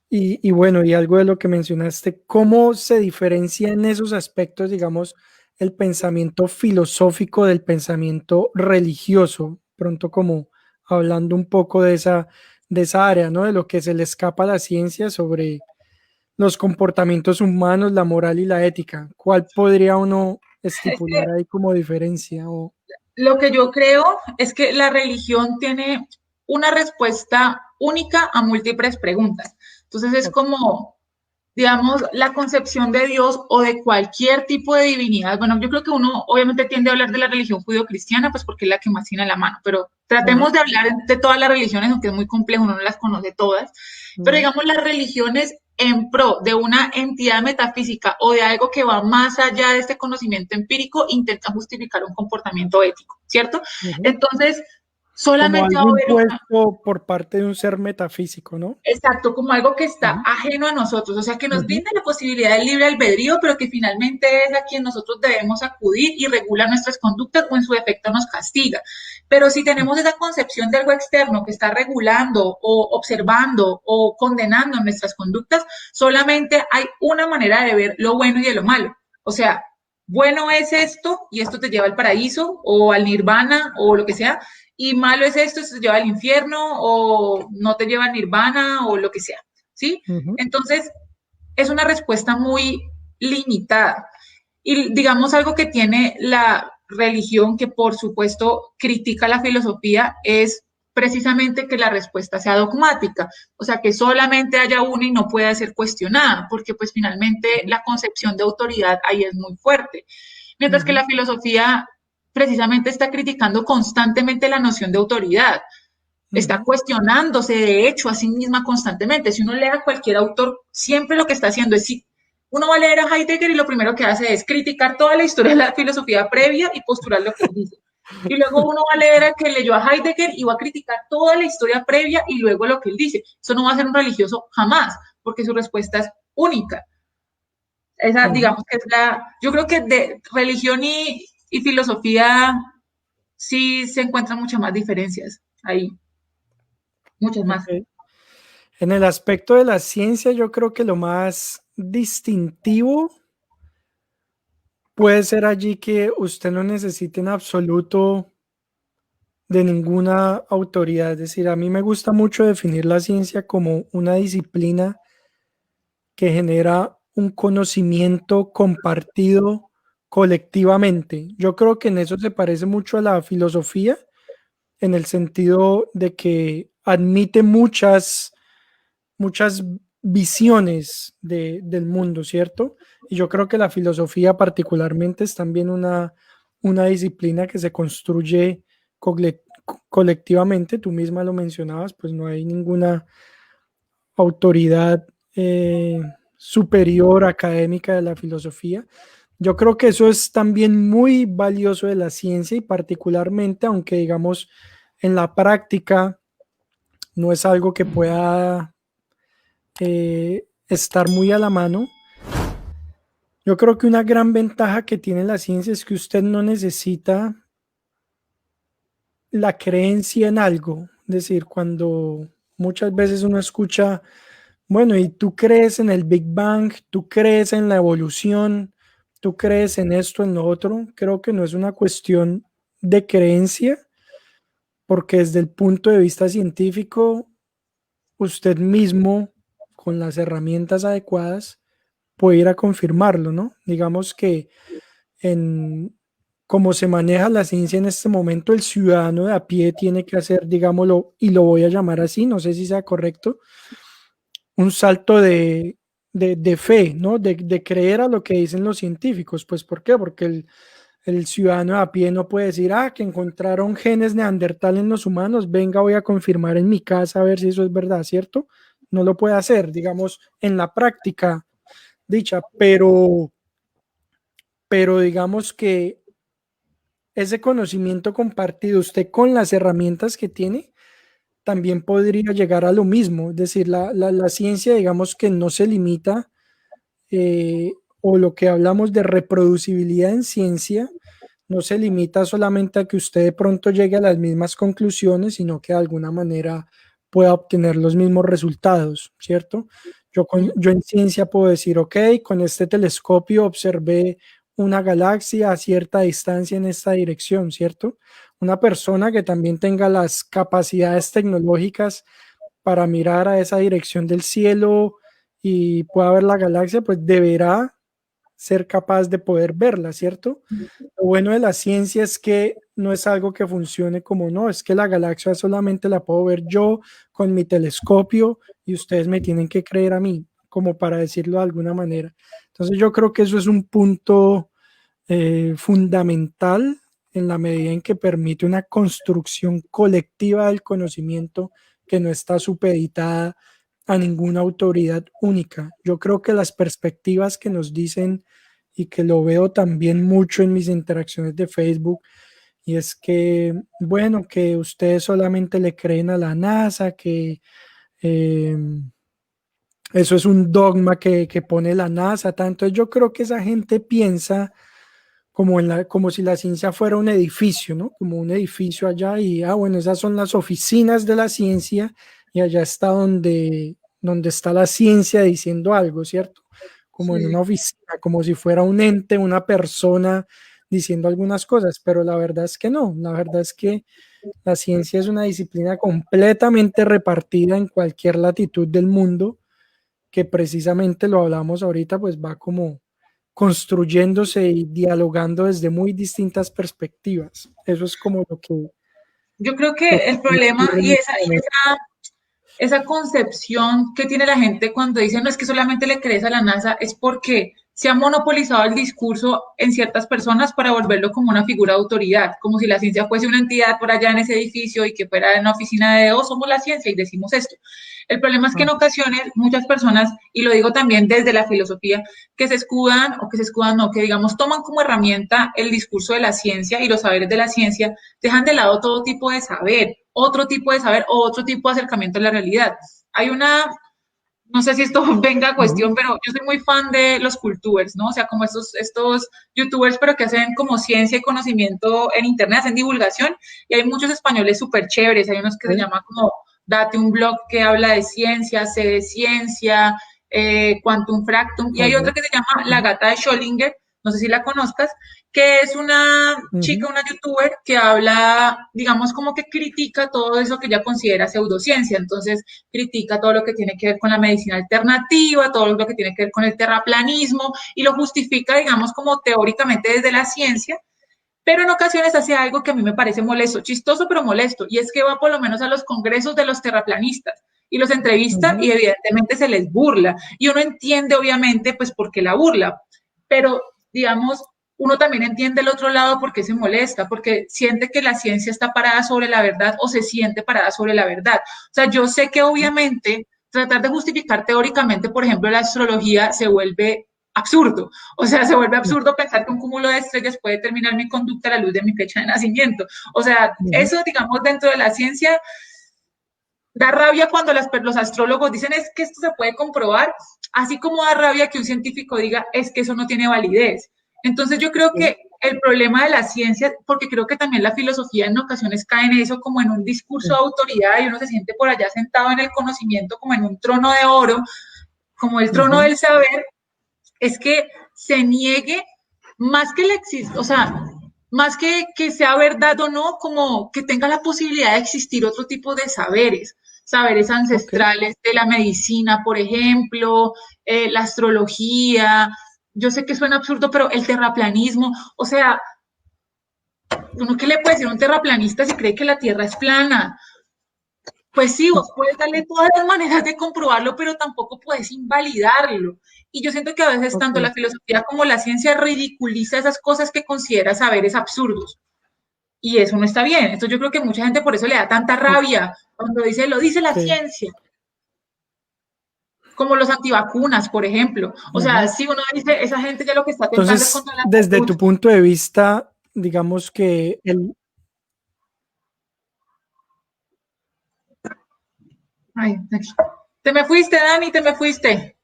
y bueno, y algo de lo que mencionaste, ¿cómo se diferencia en esos aspectos, digamos, el pensamiento filosófico del pensamiento religioso? Pronto como hablando un poco de esa área, ¿no? De lo que se le escapa a la ciencia sobre los comportamientos humanos, la moral y la ética. ¿Cuál podría uno Es que estipular ahí como diferencia? O, lo que yo creo es que la religión tiene una respuesta única a múltiples preguntas. Entonces es ok. como, digamos, la concepción de Dios o de cualquier tipo de divinidad. Bueno, yo creo que uno obviamente tiende a hablar de la religión judío-cristiana, pues porque es la que más tiene a la mano, pero Ajá. tratemos de hablar de todas las religiones, aunque es muy complejo, uno no las conoce todas, pero Ujú. digamos las religiones en pro de una entidad metafísica o de algo que va más allá de este conocimiento empírico, intentan justificar un comportamiento ético, ¿cierto? Ujú. Entonces, Como solamente va algo a haber una, impuesto por parte de un ser metafísico, ¿no? exacto, como algo que está Ujú. ajeno a nosotros, o sea, que nos Ujú. brinda la posibilidad del libre albedrío, pero que finalmente es a quien nosotros debemos acudir y regula nuestras conductas o en su defecto nos castiga. Pero si tenemos esa concepción de algo externo que está regulando o observando o condenando nuestras conductas, solamente hay una manera de ver lo bueno y de lo malo. O sea, bueno es esto y esto te lleva al paraíso o al nirvana o lo que sea, y malo es esto, se lleva al infierno o no te lleva al nirvana o lo que sea, ¿sí? Ujú. Entonces, es una respuesta muy limitada. Y digamos algo que tiene la religión, que por supuesto critica la filosofía, es precisamente que la respuesta sea dogmática, o sea, que solamente haya una y no pueda ser cuestionada, porque pues finalmente la concepción de autoridad ahí es muy fuerte. Mientras que la filosofía precisamente está criticando constantemente la noción de autoridad, está cuestionándose de hecho a sí misma constantemente. Si uno lee a cualquier autor, siempre lo que está haciendo es, si uno va a leer a Heidegger y lo primero que hace es criticar toda la historia de la filosofía previa y postular lo que él dice. Y luego uno va a leer a que leyó a Heidegger y va a criticar toda la historia previa y luego lo que él dice. Eso no va a ser un religioso jamás, porque su respuesta es única. Esa, digamos que es yo creo que de religión y filosofía sí se encuentran muchas más diferencias ahí, muchas más. Okay. En el aspecto de la ciencia, yo creo que lo más distintivo puede ser allí que usted no necesite en absoluto de ninguna autoridad. Es decir, a mí me gusta mucho definir la ciencia como una disciplina que genera un conocimiento compartido colectivamente. Yo creo que en eso se parece mucho a la filosofía, en el sentido de que admite muchas visiones del mundo, ¿cierto? Y yo creo que la filosofía particularmente es también una disciplina que se construye colectivamente. Tú misma lo mencionabas, pues no hay ninguna autoridad superior académica de la filosofía. Yo creo que eso es también muy valioso de la ciencia y particularmente, aunque digamos en la práctica no es algo que pueda estar muy a la mano. Yo creo que una gran ventaja que tiene la ciencia es que usted no necesita la creencia en algo. Es decir, cuando muchas veces uno escucha, bueno, ¿y tú crees en el Big Bang? ¿Tú crees en la evolución? ¿Tú crees en esto, en lo otro? Creo que no es una cuestión de creencia, porque desde el punto de vista científico, usted mismo, con las herramientas adecuadas, puede ir a confirmarlo, ¿no? Digamos que en cómo se maneja la ciencia en este momento, el ciudadano de a pie tiene que hacer, digámoslo, y lo voy a llamar así, no sé si sea correcto, un salto de fe, ¿no? De creer a lo que dicen los científicos. Pues, ¿por qué? Porque el ciudadano de a pie no puede decir, que encontraron genes neandertal en los humanos, venga, voy a confirmar en mi casa a ver si eso es verdad, ¿cierto? No lo puede hacer, digamos, en la práctica dicha, pero digamos que ese conocimiento compartido, usted con las herramientas que tiene, también podría llegar a lo mismo. Es decir, la ciencia, digamos que no se limita, o lo que hablamos de reproducibilidad en ciencia, no se limita solamente a que usted de pronto llegue a las mismas conclusiones, sino que de alguna manera pueda obtener los mismos resultados, ¿cierto? Yo en ciencia puedo decir, ok, con este telescopio observé una galaxia a cierta distancia en esta dirección, ¿cierto? Una persona que también tenga las capacidades tecnológicas para mirar a esa dirección del cielo y pueda ver la galaxia, pues deberá ser capaz de poder verla, ¿cierto? Lo bueno de la ciencia es que no es algo que funcione como no, es que la galaxia solamente la puedo ver yo con mi telescopio y ustedes me tienen que creer a mí, como para decirlo de alguna manera. Entonces yo creo que eso es un punto fundamental en la medida en que permite una construcción colectiva del conocimiento que no está supeditada a ninguna autoridad única. Yo creo que las perspectivas que nos dicen, y que lo veo también mucho en mis interacciones de Facebook, y es que, bueno, que ustedes solamente le creen a la NASA, que eh, eso es un dogma que pone la NASA. Tanto yo creo que esa gente piensa como si la ciencia fuera un edificio, ¿no? Como un edificio allá y, bueno, esas son las oficinas de la ciencia y allá está donde está la ciencia diciendo algo, ¿cierto? Como en Sí. una oficina, como si fuera un ente, una persona diciendo algunas cosas, pero la verdad es que no, la verdad es que la ciencia es una disciplina completamente repartida en cualquier latitud del mundo, que precisamente lo hablamos ahorita, pues va como construyéndose y dialogando desde muy distintas perspectivas. Eso es como Yo creo lo que que el problema ocurre en este momento. esa concepción que tiene la gente cuando dice no es que solamente le crees a la NASA es porque se ha monopolizado el discurso en ciertas personas para volverlo como una figura de autoridad, como si la ciencia fuese una entidad por allá en ese edificio y que fuera en una oficina de, oh, somos la ciencia y decimos esto. El problema es que en ocasiones muchas personas, y lo digo también desde la filosofía, que se escudan, o que se escudan, no, que digamos toman como herramienta el discurso de la ciencia y los saberes de la ciencia, dejan de lado todo tipo de saber, otro tipo de saber o otro tipo de acercamiento a la realidad. Hay una, no sé si esto venga a Ujú. cuestión, pero yo soy muy fan de los cultubers, ¿no? O sea, como estos youtubers, pero que hacen como ciencia y conocimiento en internet, hacen divulgación, y hay muchos españoles súper chéveres, hay unos que se Sí. llama como Date un blog que habla de ciencia, sé de ciencia, Quantum Fractum, y hay Ok. otra que se llama La Gata de Schollinger, no sé si la conozcas, que es una chica, Ujú. una youtuber que habla, digamos, como que critica todo eso que ella considera pseudociencia. Entonces, critica todo lo que tiene que ver con la medicina alternativa, todo lo que tiene que ver con el terraplanismo y lo justifica, digamos, como teóricamente desde la ciencia, pero en ocasiones hace algo que a mí me parece molesto, chistoso pero molesto, y es que va por lo menos a los congresos de los terraplanistas y los entrevista y Ujú. evidentemente se les burla. Y uno entiende obviamente pues por qué la burla, pero digamos, uno también entiende el otro lado por qué se molesta, porque siente que la ciencia está parada sobre la verdad o se siente parada sobre la verdad. O sea, yo sé que obviamente tratar de justificar teóricamente, por ejemplo, la astrología se vuelve absurdo. O sea, se vuelve absurdo pensar que un cúmulo de estrellas puede determinar mi conducta a la luz de mi fecha de nacimiento. O sea, Ujú. eso, digamos, dentro de la ciencia da rabia cuando los astrólogos dicen es que esto se puede comprobar, así como da rabia que un científico diga es que eso no tiene validez. Entonces yo creo Sí. que el problema de la ciencia, porque creo que también la filosofía en ocasiones cae en eso como en un discurso de Sí. autoridad y uno se siente por allá sentado en el conocimiento como en un trono de oro, como el trono Ujú. del saber, es que se niegue más que la existe, o sea, más que sea verdad o no, como que tenga la posibilidad de existir otro tipo de saberes, saberes Ok. ancestrales de la medicina, por ejemplo, la astrología. Yo sé que suena absurdo, pero el terraplanismo, o sea, uno qué le puede decir a un terraplanista si cree que la Tierra es plana. Pues sí, vos puedes darle todas las maneras de comprobarlo, pero tampoco puedes invalidarlo. Y yo siento que a veces tanto Ok. la filosofía como la ciencia ridiculiza esas cosas que considera saberes absurdos. Y eso no está bien. Entonces yo creo que mucha gente por eso le da tanta rabia cuando dice, lo dice la Sí. ciencia, como los antivacunas, por ejemplo. O sea, Ujú. si uno dice, esa gente ya lo que está tentando es Entonces, contra la desde salud. tu punto de vista, digamos que el... Ay, te me fuiste, Dani, te me fuiste.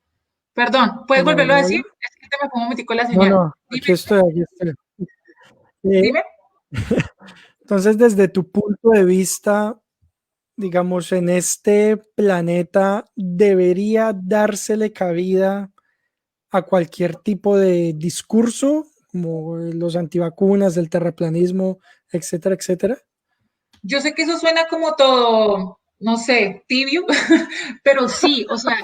Perdón, ¿puedes ¿Ya volverlo a me decir? oye? Es que te me fue un momentico la No, señal. no, Dime, aquí estoy, aquí estoy. Eh, dime. entonces, desde tu punto de vista, digamos, en este planeta, ¿debería dársele cabida a cualquier tipo de discurso, como los antivacunas, del terraplanismo, etcétera, etcétera? Yo sé que eso suena como todo, no sé, tibio, pero sí, o sea,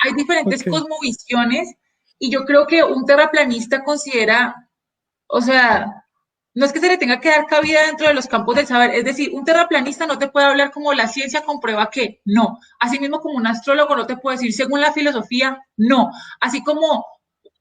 hay diferentes Ok. cosmovisiones y yo creo que un terraplanista considera, o sea, no es que se le tenga que dar cabida dentro de los campos del saber, es decir, un terraplanista no te puede hablar como la ciencia comprueba que, no. Asimismo, como un astrólogo no te puede decir según la filosofía, no. Así como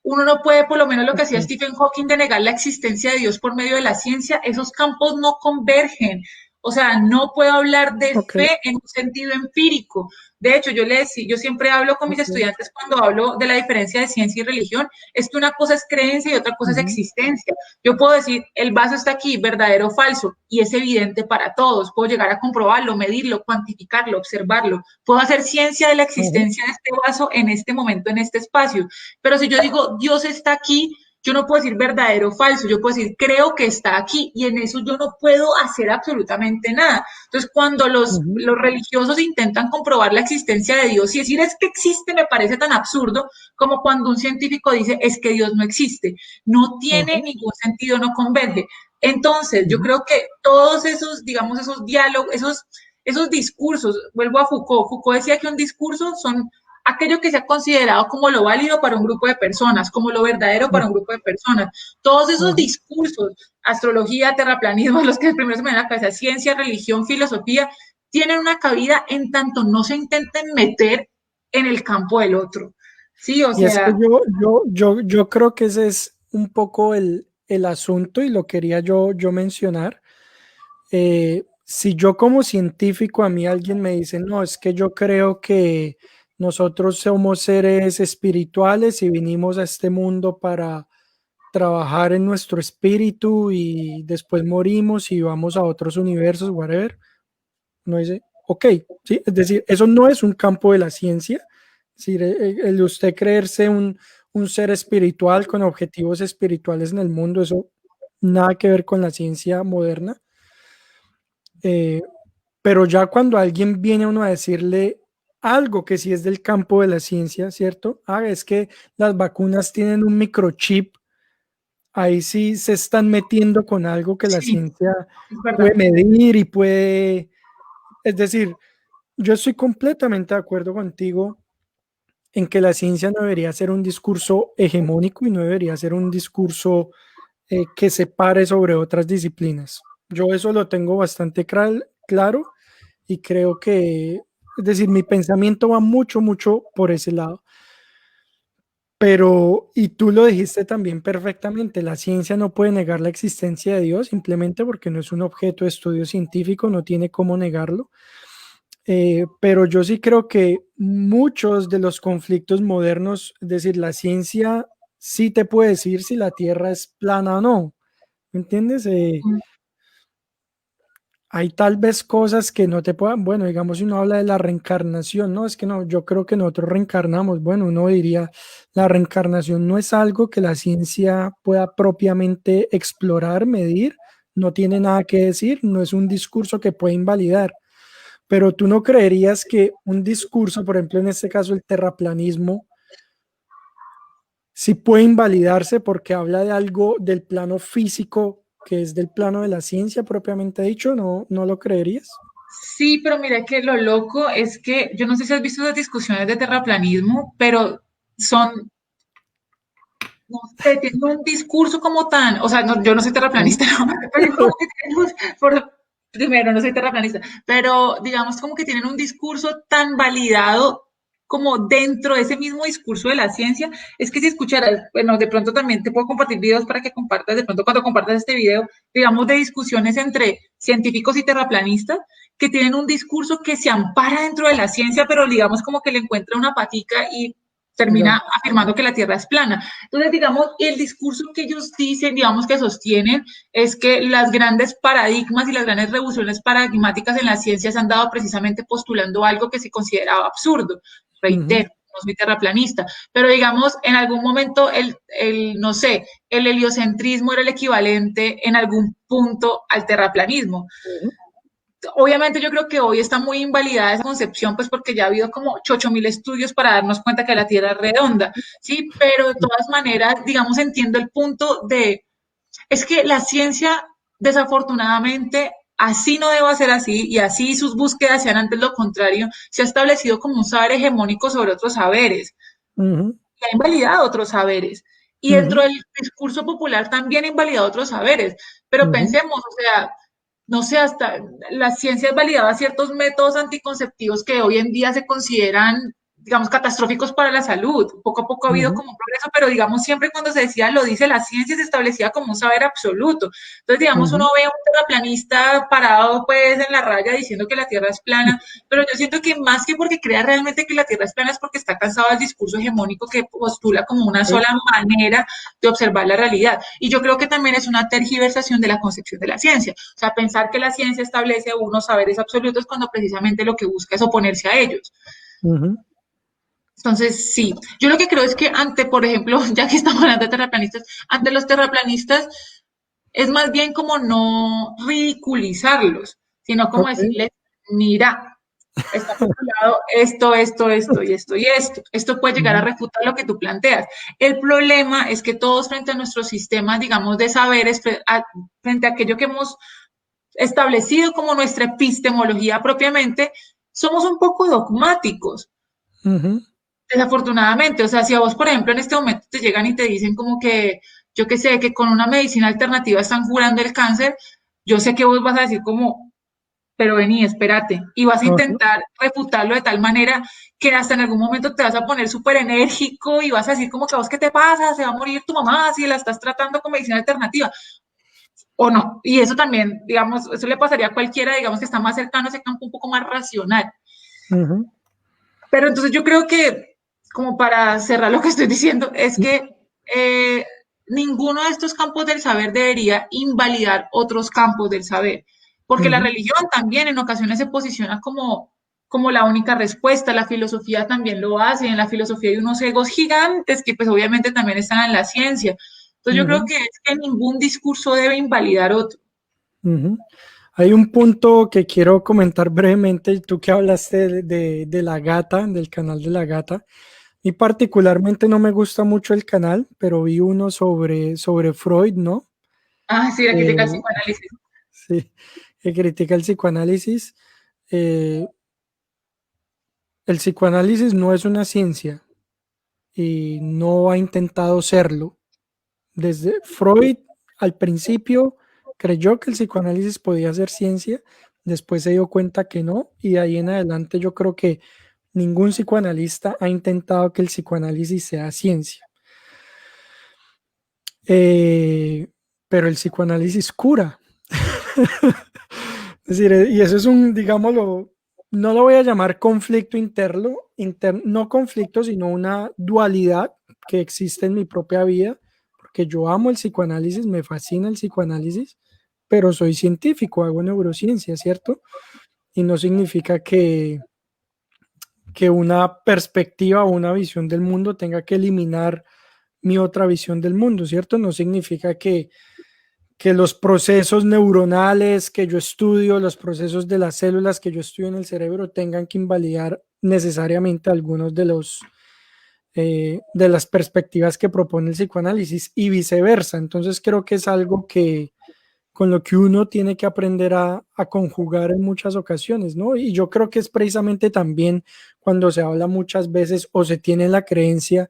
uno no puede, por lo menos lo que hacía Ok. Stephen Hawking, de negar la existencia de Dios por medio de la ciencia, esos campos no convergen. O sea, no puedo hablar de Ok. fe en un sentido empírico. De hecho, yo siempre hablo con mis Ok. estudiantes cuando hablo de la diferencia de ciencia y religión, es que una cosa es creencia y otra cosa es Ujú. existencia. Yo puedo decir, el vaso está aquí, verdadero o falso, y es evidente para todos. Puedo llegar a comprobarlo, medirlo, cuantificarlo, observarlo. Puedo hacer ciencia de la Ujú. existencia de este vaso en este momento, en este espacio. Pero si yo digo, Dios está aquí, yo no puedo decir verdadero o falso, yo puedo decir, creo que está aquí, y en eso yo no puedo hacer absolutamente nada. Entonces, cuando Ujú. los religiosos intentan comprobar la existencia de Dios y decir es que existe, me parece tan absurdo como cuando un científico dice es que Dios no existe. No tiene Ujú. ningún sentido, no converge. Entonces, yo Ujú. creo que todos esos, digamos, esos diálogos, esos discursos, vuelvo a Foucault. Foucault decía que un discurso son aquello que se ha considerado como lo válido para un grupo de personas, como lo verdadero para un grupo de personas. Todos esos discursos, astrología, terraplanismo, los que primero se me ven a la cabeza, ciencia, religión, filosofía, tienen una cabida en tanto no se intenten meter en el campo del otro. Sí, o Y es que sea, yo creo que ese es un poco el asunto y lo quería yo mencionar. Si yo como científico a mí alguien me dice, no, es que yo creo que nosotros somos seres espirituales y vinimos a este mundo para trabajar en nuestro espíritu y después morimos y vamos a otros universos, whatever, no dice, ok, ¿sí? Es decir, eso no es un campo de la ciencia, es decir, el usted creerse un ser espiritual con objetivos espirituales en el mundo, eso nada que ver con la ciencia moderna. Eh, pero ya cuando alguien viene a uno a decirle algo que sí es del campo de la ciencia, ¿cierto? Ah, es que las vacunas tienen un microchip, ahí sí se están metiendo con algo que la sí, ciencia es puede verdad. medir y puede, es decir, yo estoy completamente de acuerdo contigo en que la ciencia no debería ser un discurso hegemónico y no debería ser un discurso que se pare sobre otras disciplinas. Yo eso lo tengo bastante claro y creo que, es decir, mi pensamiento va mucho por ese lado. Pero, y tú lo dijiste también perfectamente, la ciencia no puede negar la existencia de Dios simplemente porque no es un objeto de estudio científico, no tiene cómo negarlo. Pero yo sí creo que muchos de los conflictos modernos, es decir, la ciencia sí te puede decir si la Tierra es plana o no, ¿me entiendes? Hay tal vez cosas que no te puedan, bueno, digamos, si uno habla de la reencarnación, no, es que no, yo creo que nosotros reencarnamos, bueno, uno diría, la reencarnación no es algo que la ciencia pueda propiamente explorar, medir, no tiene nada que decir, no es un discurso que puede invalidar, pero tú no creerías que un discurso, por ejemplo, en este caso el terraplanismo, sí puede invalidarse porque habla de algo del plano físico que es del plano de la ciencia propiamente dicho, ¿no, no lo creerías? Sí, pero mira que lo loco es que yo no sé si has visto las discusiones de terraplanismo, pero son, no sé, tienen un discurso como tan, o sea, yo no soy Ujú. terraplanista, ¿no? Pero es como que tienen primero, no soy terraplanista, pero digamos como que tienen un discurso tan validado como dentro de ese mismo discurso de la ciencia, es que si escucharas, bueno, de pronto también te puedo compartir videos para que compartas, de pronto cuando compartas este video, digamos, de discusiones entre científicos y terraplanistas, que tienen un discurso que se ampara dentro de la ciencia, pero digamos como que le encuentra una patica y Ya. termina afirmando que la Tierra es plana. Entonces, digamos, el discurso que ellos dicen, digamos, que sostienen, es que las grandes paradigmas y las grandes revoluciones paradigmáticas en la ciencia se han dado precisamente postulando algo que se consideraba absurdo. Ujú, Reitero, no soy terraplanista, pero digamos, en algún momento no sé, el heliocentrismo era el equivalente en algún punto al terraplanismo. ujú, Obviamente yo creo que hoy está muy invalidada esa concepción, pues porque ya ha habido como 8.000 estudios para darnos cuenta que la Tierra es redonda, ¿sí? Pero de todas maneras, digamos, entiendo el punto de, es que la ciencia, desafortunadamente, así no debe ser así, y así sus búsquedas sean antes lo contrario, se ha establecido como un saber hegemónico sobre otros saberes, ujú, y ha invalidado otros saberes. Y dentro ujú, del discurso popular también ha invalidado otros saberes. Pero ujú, pensemos, o sea, no sé, hasta la ciencia ha validado ciertos métodos anticonceptivos que hoy en día se consideran, digamos, catastróficos para la salud. Poco a poco ha habido ujú, como un progreso, pero digamos, siempre cuando se decía, lo dice la ciencia, se establecía como un saber absoluto. Entonces, digamos, uno ujú, ve a un terraplanista parado pues en la raya diciendo que la Tierra es plana, pero yo siento que más que porque crea realmente que la Tierra es plana es porque está cansado del discurso hegemónico que postula como una sí, sola manera de observar la realidad. Y yo creo que también es una tergiversación de la concepción de la ciencia. O sea, pensar que la ciencia establece unos saberes absolutos cuando precisamente lo que busca es oponerse a ellos. ujú, Entonces, sí, yo lo que creo es que ante, por ejemplo, ya que estamos hablando de terraplanistas, ante los terraplanistas es más bien como no ridiculizarlos, sino como ok, decirles, mira, está postulado esto y esto y esto. Esto puede llegar a ujú, refutar lo que tú planteas. El problema es que todos frente a nuestro sistema, digamos, de saberes, frente a aquello que hemos establecido como nuestra epistemología propiamente, somos un poco dogmáticos. ujú. Desafortunadamente, o sea, si a vos, por ejemplo, en este momento te llegan y te dicen como que, yo qué sé, que con una medicina alternativa están curando el cáncer, yo sé que vos vas a decir como, pero vení, espérate, y vas a Ajá. intentar refutarlo de tal manera que hasta en algún momento te vas a poner súper enérgico y vas a decir como que a vos qué te pasa, se va a morir tu mamá si la estás tratando con medicina alternativa, o no. Y eso también, digamos, eso le pasaría a cualquiera, digamos, que está más cercano a ese campo un poco más racional. Ujú. Pero entonces yo creo que, como para cerrar lo que estoy diciendo, es que ninguno de estos campos del saber debería invalidar otros campos del saber, porque la Ujú. religión también en ocasiones se posiciona como la única respuesta, la filosofía también lo hace, en la filosofía hay unos egos gigantes que pues obviamente también están en la ciencia. Entonces yo creo Ujú. que es que ningún discurso debe invalidar otro. Ujú. Hay un punto que quiero comentar brevemente, tú que hablaste de la gata, del canal de la gata. Y particularmente no me gusta mucho el canal, pero vi uno sobre Freud, ¿no? Ah, sí, la crítica al Eh, psicoanálisis. sí, que critica el psicoanálisis. Eh, el psicoanálisis no es una ciencia y no ha intentado serlo. Desde Freud al principio creyó que el psicoanálisis podía ser ciencia, después se dio cuenta que no, y de ahí en adelante yo creo que ningún psicoanalista ha intentado que el psicoanálisis sea ciencia. Eh, pero el psicoanálisis cura. Es decir, y eso es un, digámoslo, no lo voy a llamar conflicto interno, no conflicto, sino una dualidad que existe en mi propia vida, porque yo amo el psicoanálisis, me fascina el psicoanálisis, pero soy científico, hago neurociencia, ¿cierto? Y no significa que una perspectiva o una visión del mundo tenga que eliminar mi otra visión del mundo, ¿cierto? No significa que los procesos neuronales que yo estudio, los procesos de las células que yo estudio en el cerebro tengan que invalidar necesariamente algunos de las perspectivas que propone el psicoanálisis y viceversa. Entonces creo que es algo que con lo que uno tiene que aprender a conjugar en muchas ocasiones, ¿no? Y yo creo que es precisamente también cuando se habla muchas veces o se tiene la creencia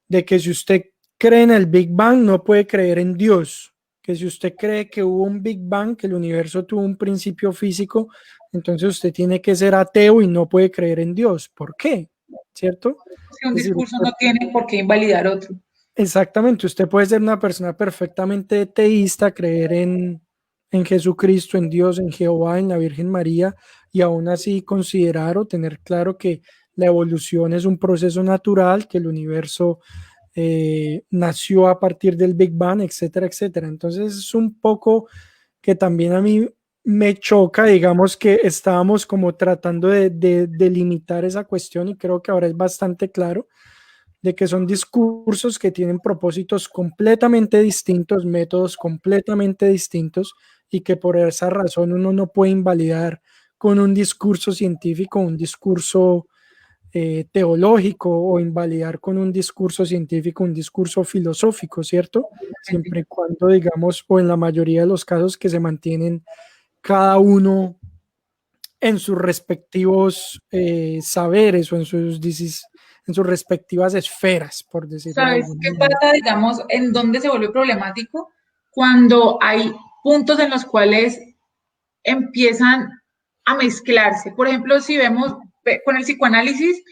de que si usted cree en el Big Bang, no puede creer en Dios, que si usted cree que hubo un Big Bang, que el universo tuvo un principio físico, entonces usted tiene que ser ateo y no puede creer en Dios. ¿Por qué? ¿Cierto? Que un Es decir, discurso no tiene por qué invalidar otro. exactamente, usted puede ser una persona perfectamente teísta, creer en Jesucristo, en Dios, en Jehová, en la Virgen María, y aún así considerar o tener claro que la evolución es un proceso natural, que el universo nació a partir del Big Bang, etcétera, etcétera. Entonces es un poco que también a mí me choca, digamos que estábamos como tratando de limitar esa cuestión y creo que ahora es bastante claro de que son discursos que tienen propósitos completamente distintos, métodos completamente distintos y que por esa razón uno no puede invalidar con un discurso científico, un discurso teológico o invalidar con un discurso científico, un discurso filosófico, ¿cierto? Siempre y cuando, digamos, o en la mayoría de los casos que se mantienen cada uno en sus respectivos saberes o en sus respectivas esferas, por decirlo de ¿Sabes alguna qué manera. pasa, digamos, en dónde se vuelve problemático? Cuando hay puntos en los cuales empiezan a mezclarse. Por ejemplo, si vemos con el psicoanálisis,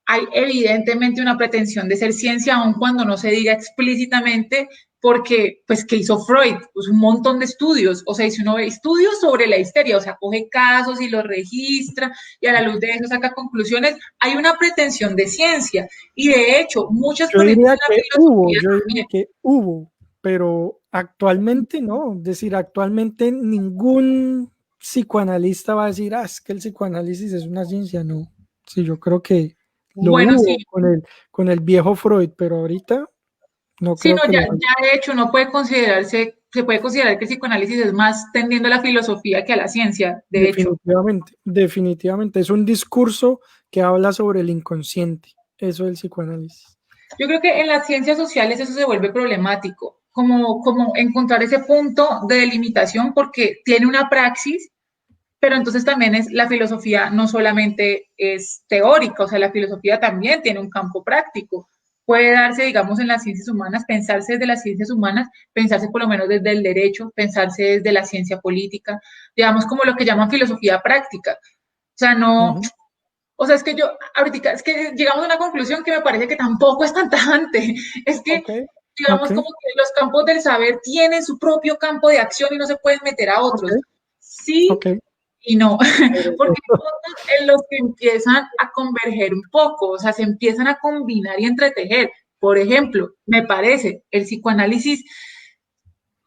hay evidentemente una pretensión de ser ciencia, aun cuando no se diga explícitamente, porque, pues, ¿qué hizo Freud? Pues un montón de estudios, o sea, si uno ve estudios sobre la histeria, o sea, coge casos y los registra y a la luz de eso saca conclusiones, hay una pretensión de ciencia y de hecho muchas corrientes de la filosofía Yo diría también. que hubo, pero actualmente no. Es decir, actualmente ningún psicoanalista va a decir, ah, es que el psicoanálisis es una ciencia. No. Sí, yo creo que lo Bueno, sí, hubo con el viejo Freud, pero ahorita no sí, creo no, que ya, lo haya. ya de hecho no puede considerarse, se puede considerar que el psicoanálisis es más tendiendo a la filosofía que a la ciencia, de hecho. Definitivamente, definitivamente. Es un discurso que habla sobre el inconsciente. Eso es el psicoanálisis. Yo creo que en las ciencias sociales eso se vuelve problemático, como encontrar ese punto de delimitación porque tiene una praxis, pero entonces también la filosofía no solamente es teórica, o sea, la filosofía también tiene un campo práctico. Puede darse, digamos, en las ciencias humanas, pensarse desde las ciencias humanas, pensarse por lo menos desde el derecho, pensarse desde la ciencia política, digamos, como lo que llaman filosofía práctica. O sea, no, Ujú. o sea, es que yo, ahorita, es que llegamos a una conclusión que me parece que tampoco es tan tajante. Es que, Ok, ok, digamos, como que los campos del saber tienen su propio campo de acción y no se pueden meter a ok, otros. Sí ok. y no, porque hay puntos en los que empiezan a converger un poco, o sea, se empiezan a combinar y entretejer. Por ejemplo, me parece, el psicoanálisis,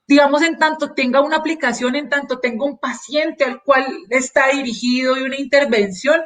digamos, en tanto tenga una aplicación, en tanto tenga un paciente al cual está dirigido y una intervención,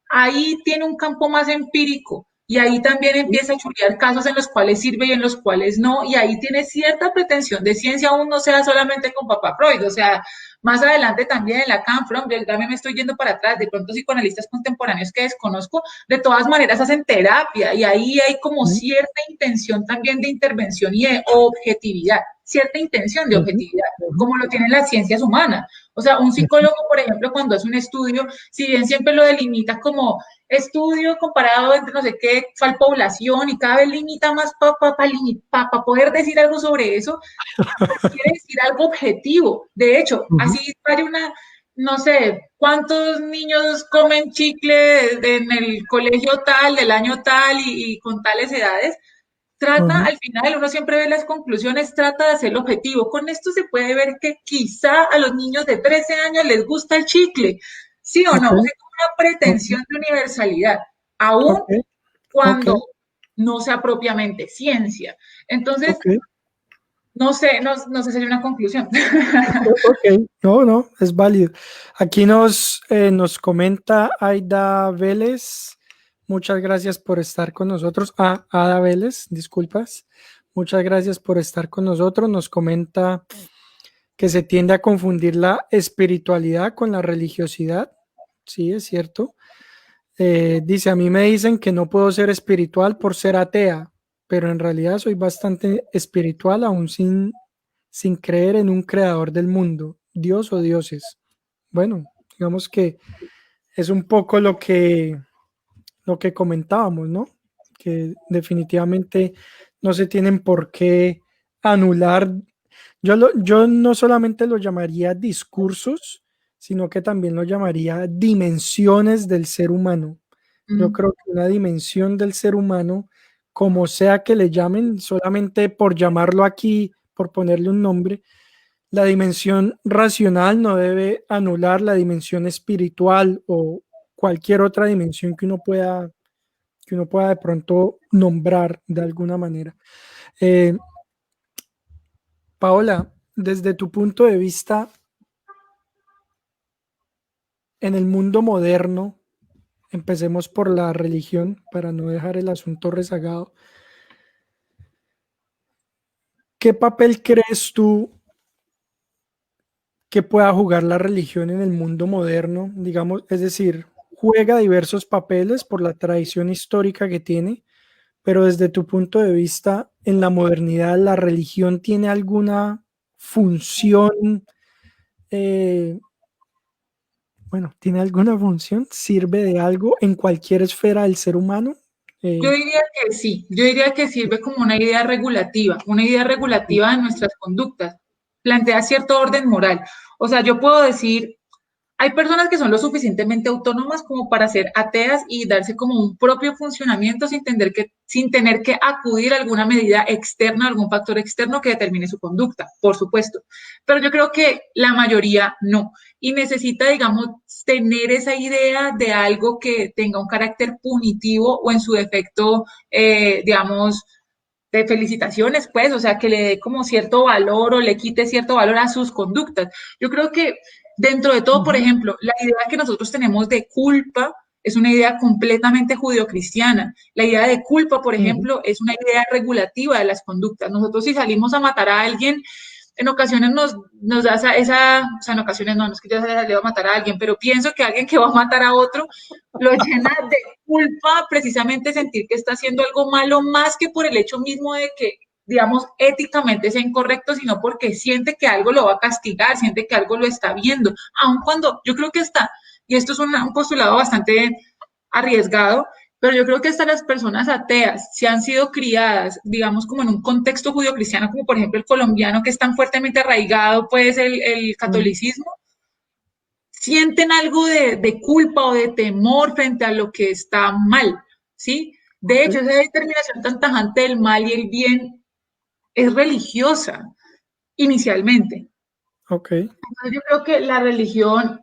ahí tiene un campo más empírico y ahí también empieza a chulear casos en los cuales sirve y en los cuales no, y ahí tiene cierta pretensión de ciencia, aún no sea solamente con Papá Freud, o sea, más adelante también en Lacan, Fromm, yo también me estoy yendo para atrás, de pronto psicoanalistas contemporáneos que desconozco, de todas maneras hacen terapia y ahí hay como Ujú, cierta intención también de intervención y de objetividad, cierta intención de ujú, objetividad, ujú, como lo tienen las ciencias humanas. O sea, un psicólogo, por ejemplo, cuando hace un estudio, si bien siempre lo delimita como estudio comparado entre no sé qué, cuál población y cada vez limita más para poder decir algo sobre eso, quiere decir algo objetivo. De hecho, ujú, así hay una, no sé, cuántos niños comen chicle en el colegio tal, del año tal y con tales edades. Trata, ujú. al final, uno siempre ve las conclusiones, trata de hacer el objetivo. Con esto se puede ver que quizá a los niños de 13 años les gusta el chicle, ¿sí o Ok, no? Es una ok, pretensión de universalidad, aún ok, ok, cuando no sea propiamente ciencia. Entonces, ok, no sé, no sé si hay una conclusión. ok. No, no, es válido. Aquí nos comenta Aida Vélez. Muchas gracias por estar con nosotros. Ah, Ada Vélez, disculpas. Muchas gracias por estar con nosotros. Nos comenta que se tiende a confundir la espiritualidad con la religiosidad. Sí, es cierto. Dice, a mí me dicen que no puedo ser espiritual por ser atea, pero en realidad soy bastante espiritual aún sin creer en un creador del mundo, Dios o dioses. Bueno, digamos que es un poco lo que comentábamos, ¿no? Que definitivamente no se tienen por qué anular. Yo no solamente lo llamaría discursos, sino que también lo llamaría dimensiones del ser humano. Yo creo que una dimensión del ser humano, como sea que le llamen, solamente por llamarlo aquí, por ponerle un nombre, la dimensión racional no debe anular la dimensión espiritual o cualquier otra dimensión que uno pueda de pronto nombrar de alguna manera. Eh, Paola, desde tu punto de vista, en el mundo moderno, empecemos por la religión para no dejar el asunto rezagado. ¿Qué papel crees tú que pueda jugar la religión en el mundo moderno? Digamos, es decir, juega diversos papeles por la tradición histórica que tiene, pero desde tu punto de vista, en la modernidad, ¿la religión tiene alguna función? eh, bueno, ¿tiene alguna función? ¿Sirve de algo en cualquier esfera del ser humano? Yo Eh, diría que sí, yo diría que sirve como una idea regulativa de nuestras conductas, plantea cierto orden moral. O sea, yo puedo decir, hay personas que son lo suficientemente autónomas como para ser ateas y darse como un propio funcionamiento sin tener que acudir a alguna medida externa, algún factor externo que determine su conducta, por supuesto. Pero yo creo que la mayoría no. Y necesita, digamos, tener esa idea de algo que tenga un carácter punitivo o en su defecto, digamos, de felicitaciones, pues, o sea, que le dé como cierto valor o le quite cierto valor a sus conductas. Yo creo que dentro de todo, por Ujú, ejemplo, la idea que nosotros tenemos de culpa es una idea completamente judeocristiana. La idea de culpa, por ujú, ejemplo, es una idea regulativa de las conductas. Nosotros si salimos a matar a alguien, en ocasiones nos da o sea, en ocasiones no es que yo haya salido a matar a alguien, pero pienso que alguien que va a matar a otro lo llena de culpa precisamente sentir que está haciendo algo malo más que por el hecho mismo de que digamos, éticamente sea incorrecto, sino porque siente que algo lo va a castigar, siente que algo lo está viendo, aun cuando yo creo que está, y esto es un postulado bastante arriesgado, pero yo creo que hasta las personas ateas, si han sido criadas, digamos, como en un contexto judio-cristiano, como por ejemplo el colombiano, que es tan fuertemente arraigado, pues, el catolicismo, sienten algo de culpa o de temor frente a lo que está mal, ¿sí? De hecho, esa determinación tan tajante del mal y el bien es religiosa, inicialmente. Ok. Entonces, yo creo que la religión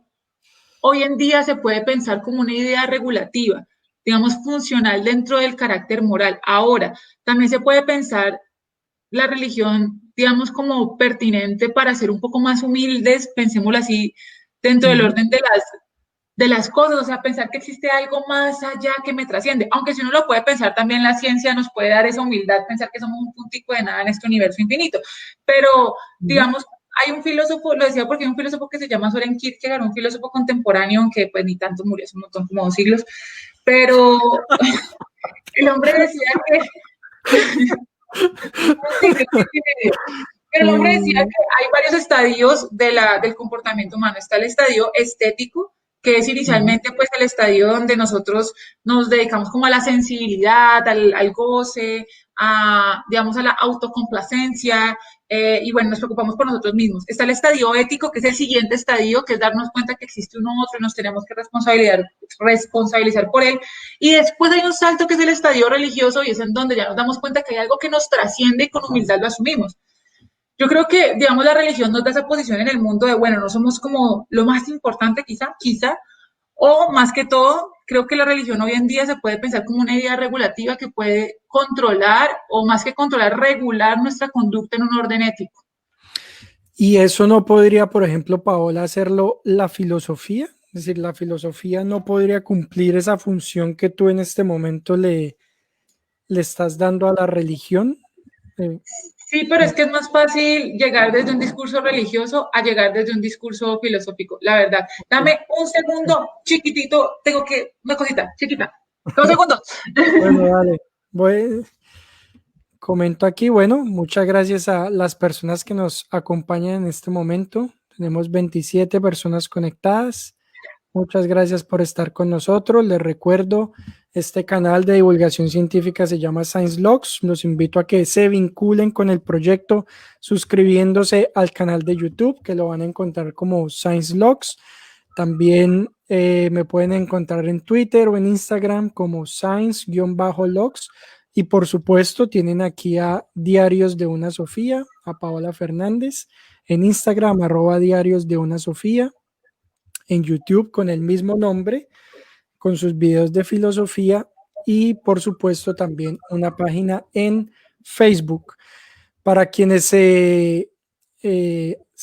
hoy en día se puede pensar como una idea regulativa, digamos, funcional dentro del carácter moral. Ahora, también se puede pensar la religión, digamos, como pertinente para ser un poco más humildes, pensémoslo así, dentro del orden de las cosas, o sea, pensar que existe algo más allá que me trasciende, aunque si uno lo puede pensar, también la ciencia nos puede dar esa humildad, pensar que somos un puntico de nada en este universo infinito, pero digamos, hay un filósofo, lo decía porque hay un filósofo que se llama Soren Kierkegaard, un filósofo contemporáneo, aunque pues ni tanto murió hace un montón, como 2 siglos, pero el hombre decía que, pero el hombre decía que hay varios estadios del comportamiento humano. Está el estadio estético, que es inicialmente pues el estadio donde nosotros nos dedicamos como a la sensibilidad, al goce, digamos, a la autocomplacencia, y bueno, nos preocupamos por nosotros mismos. Está el estadio ético, que es el siguiente estadio, que es darnos cuenta que existe uno otro y nos tenemos que responsabilizar por él. Y después hay un salto que es el estadio religioso y es en donde ya nos damos cuenta que hay algo que nos trasciende y con humildad lo asumimos. Yo creo que, digamos, la religión nos da esa posición en el mundo de, bueno, no somos como lo más importante quizá, o más que todo, creo que la religión hoy en día se puede pensar como una idea regulativa que puede controlar, o más que controlar, regular nuestra conducta en un orden ético. Y eso no podría, por ejemplo, Paola, hacerlo la filosofía. Es decir, la filosofía no podría cumplir esa función que tú en este momento le estás dando a la religión. Eh, Sí, pero es que es más fácil llegar desde un discurso religioso a llegar desde un discurso filosófico, la verdad. Dame un segundo, chiquitito, tengo que, una cosita, chiquita. 2 segundos. bueno, dale. Comento aquí, bueno, muchas gracias a las personas que nos acompañan en este momento. Tenemos 27 personas conectadas. Muchas gracias por estar con nosotros. Les recuerdo, este canal de divulgación científica se llama Science Logs. Los invito a que se vinculen con el proyecto suscribiéndose al canal de YouTube, que lo van a encontrar como Science Logs. También me pueden encontrar en Twitter o en Instagram como Science-Logs. Y por supuesto, tienen aquí a Diarios de una Sofía, a Paola Fernández, en Instagram, @Diarios de una Sofía, en YouTube con el mismo nombre, con sus videos de filosofía y por supuesto también una página en Facebook. Para quienes se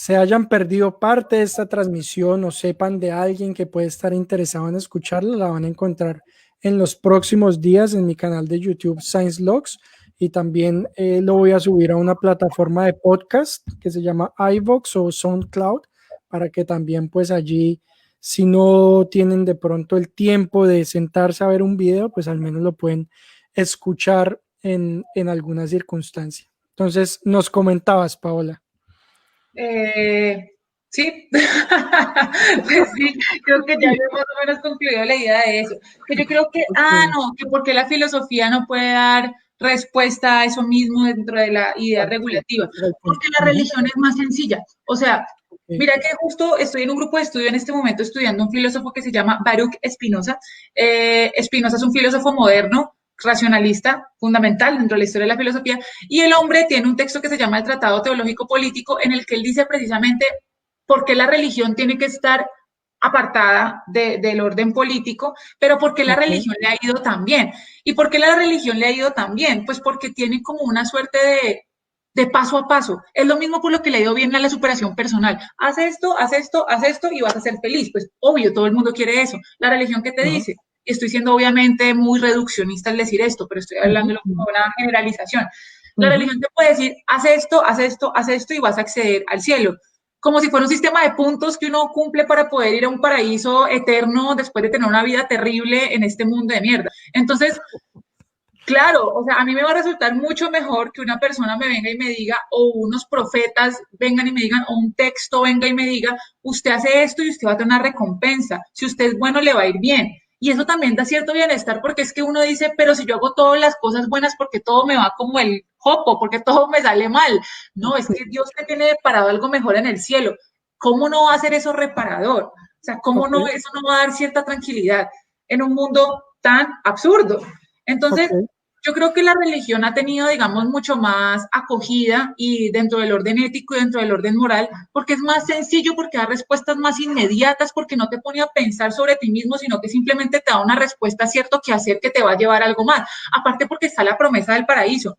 hayan perdido parte de esta transmisión o sepan de alguien que puede estar interesado en escucharla, la van a encontrar en los próximos días en mi canal de YouTube Science Logs, y también lo voy a subir a una plataforma de podcast que se llama iVoox o SoundCloud, para que también pues allí, si no tienen de pronto el tiempo de sentarse a ver un video, pues al menos lo pueden escuchar en alguna circunstancia. Entonces, nos comentabas, Paola. Sí, pues sí, creo que ya hemos más o menos concluido la idea de eso. Que yo creo que, no, que porque la filosofía no puede dar respuesta a eso mismo dentro de la idea regulativa, porque la religión es más sencilla. O sea, mira que justo estoy en un grupo de estudio en este momento estudiando un filósofo que se llama Baruch Spinoza. Spinoza es un filósofo moderno, racionalista, fundamental dentro de la historia de la filosofía, y el hombre tiene un texto que se llama el Tratado Teológico Político, en el que él dice precisamente por qué la religión tiene que estar apartada del orden político, pero por qué la religión le ha ido tan bien. ¿Y por qué la religión le ha ido tan bien? Pues porque tiene como una suerte de paso a paso. Es lo mismo por lo que le ha ido bien a la superación personal. Haz esto, haz esto, haz esto y vas a ser feliz. Pues obvio, todo el mundo quiere eso. La religión, ¿qué te dice? Estoy siendo obviamente muy reduccionista al decir esto, pero estoy hablando de una generalización. La religión te puede decir, haz esto, haz esto, haz esto y vas a acceder al cielo. Como si fuera un sistema de puntos que uno cumple para poder ir a un paraíso eterno después de tener una vida terrible en este mundo de mierda. Entonces, Claro, o sea, a mí me va a resultar mucho mejor que una persona me venga y me diga, o unos profetas vengan y me digan, o un texto venga y me diga, usted hace esto y usted va a tener una recompensa. Si usted es bueno, le va a ir bien. Y eso también da cierto bienestar porque es que uno dice, pero si yo hago todas las cosas buenas, porque todo me va como el jopo, porque todo me sale mal. No, es que Dios te tiene preparado algo mejor en el cielo. ¿Cómo no va a ser eso reparador? O sea, ¿cómo Ok, no, eso no va a dar cierta tranquilidad en un mundo tan absurdo? ok, Entonces, yo creo que la religión ha tenido, digamos, mucho más acogida y dentro del orden ético y dentro del orden moral, porque es más sencillo, porque da respuestas más inmediatas, porque no te pone a pensar sobre ti mismo, sino que simplemente te da una respuesta cierto que hacer que te va a llevar a algo más. Aparte porque está la promesa del paraíso.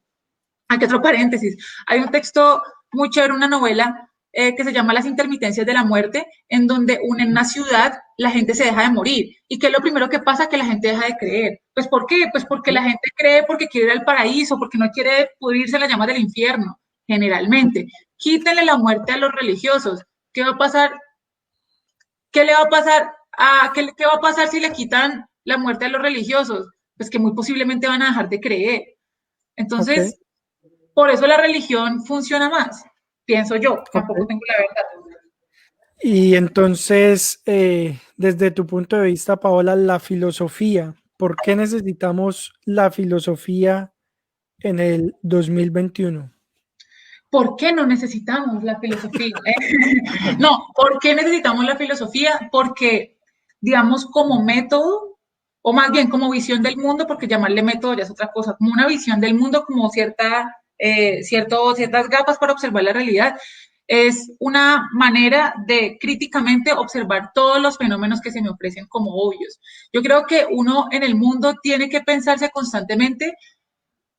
Aquí otro paréntesis. Hay un texto muy chévere, una novela que se llama Las intermitencias de la muerte, en donde en una ciudad la gente se deja de morir. ¿Y qué es lo primero que pasa? Que la gente deja de creer. Pues ¿por qué? Pues porque la gente cree porque quiere ir al paraíso, porque no quiere pudrirse en las llamas del infierno, generalmente. Quítenle la muerte a los religiosos. ¿Qué va a pasar? ¿Qué le va a pasar? ¿Qué va a pasar si le quitan la muerte a los religiosos? Pues que muy posiblemente van a dejar de creer. ok, Entonces, por eso la religión funciona más, pienso yo, tampoco ok. tengo la verdad. Y entonces, desde tu punto de vista, Paola, la filosofía, ¿por qué necesitamos la filosofía en el 2021? ¿Por qué no necesitamos la filosofía? No, ¿por qué necesitamos la filosofía? Porque, digamos, como método, o más bien como visión del mundo, porque llamarle método ya es otra cosa, como una visión del mundo, como ciertas gafas para observar la realidad, es una manera de críticamente observar todos los fenómenos que se me ofrecen como obvios. Yo creo que uno en el mundo tiene que pensarse constantemente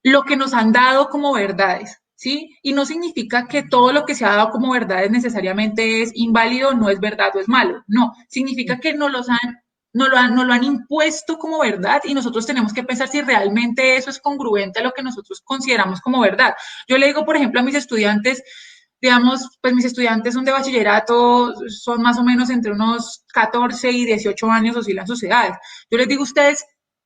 lo que nos han dado como verdades, ¿sí? Y no significa que todo lo que se ha dado como verdades necesariamente es inválido, no es verdad o es malo. No, significa que nos lo han impuesto como verdad y nosotros tenemos que pensar si realmente eso es congruente a lo que nosotros consideramos como verdad. Yo le digo, por ejemplo, a mis estudiantes, digamos, pues mis estudiantes son de bachillerato, son más o menos entre unos 14 y 18 años, oscilan sus edades. Yo les digo a ustedes,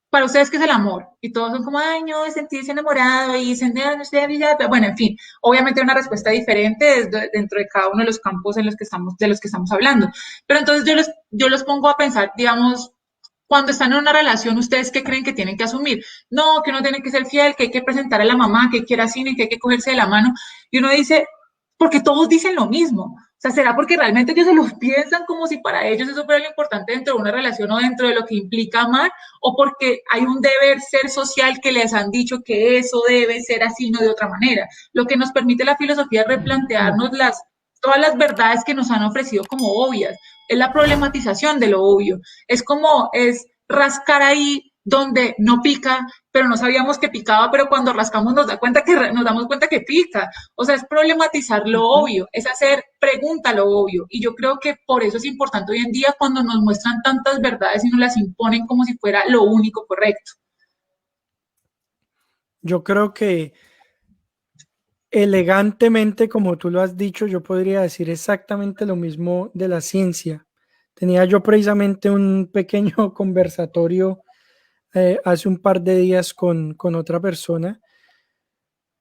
para ustedes, ¿qué es el amor? Y todos son como, ay, no, sentirse enamorado y sentir, no sé, bueno, en fin, obviamente una respuesta diferente dentro de cada uno de los campos en los que de los que estamos hablando. Pero entonces yo los pongo a pensar, digamos, cuando están en una relación, ¿ustedes qué creen que tienen que asumir? No, que uno tiene que ser fiel, que hay que presentar a la mamá, que quiera cine, que hay que cogerse de la mano. Y uno dice, porque todos dicen lo mismo. O sea, ¿será porque realmente ellos se los piensan como si para ellos eso fuera lo importante dentro de una relación o dentro de lo que implica amar? ¿O porque hay un deber ser social que les han dicho que eso debe ser así, no de otra manera? Lo que nos permite la filosofía es replantearnos todas las verdades que nos han ofrecido como obvias. Es la problematización de lo obvio. Es rascar ahí donde no pica, pero no sabíamos que picaba, pero cuando rascamos nos damos cuenta que pica. O sea, es problematizar lo Ujú. obvio, es hacer pregunta lo obvio. Y yo creo que por eso es importante hoy en día cuando nos muestran tantas verdades y nos las imponen como si fuera lo único correcto. Yo creo que elegantemente, como tú lo has dicho, yo podría decir exactamente lo mismo de la ciencia. Tenía yo precisamente un pequeño conversatorio hace un par de días con otra persona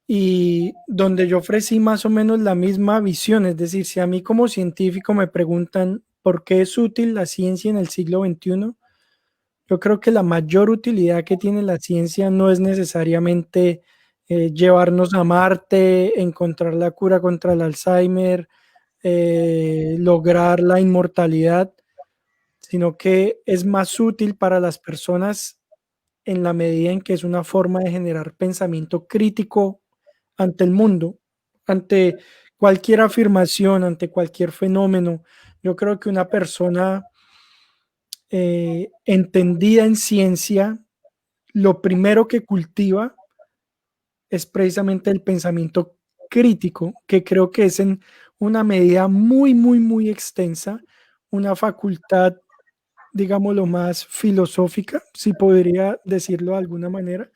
y donde yo ofrecí más o menos la misma visión, es decir, si a mí como científico me preguntan por qué es útil la ciencia en el siglo XXI, yo creo que la mayor utilidad que tiene la ciencia no es necesariamente llevarnos a Marte, encontrar la cura contra el Alzheimer, lograr la inmortalidad, sino que es más útil para las personas en la medida en que es una forma de generar pensamiento crítico ante el mundo, ante cualquier afirmación, ante cualquier fenómeno. Yo creo que una persona entendida en ciencia, lo primero que cultiva es precisamente el pensamiento crítico, que creo que es en una medida muy, muy, muy extensa, una facultad, digámoslo, más filosófica, si podría decirlo de alguna manera,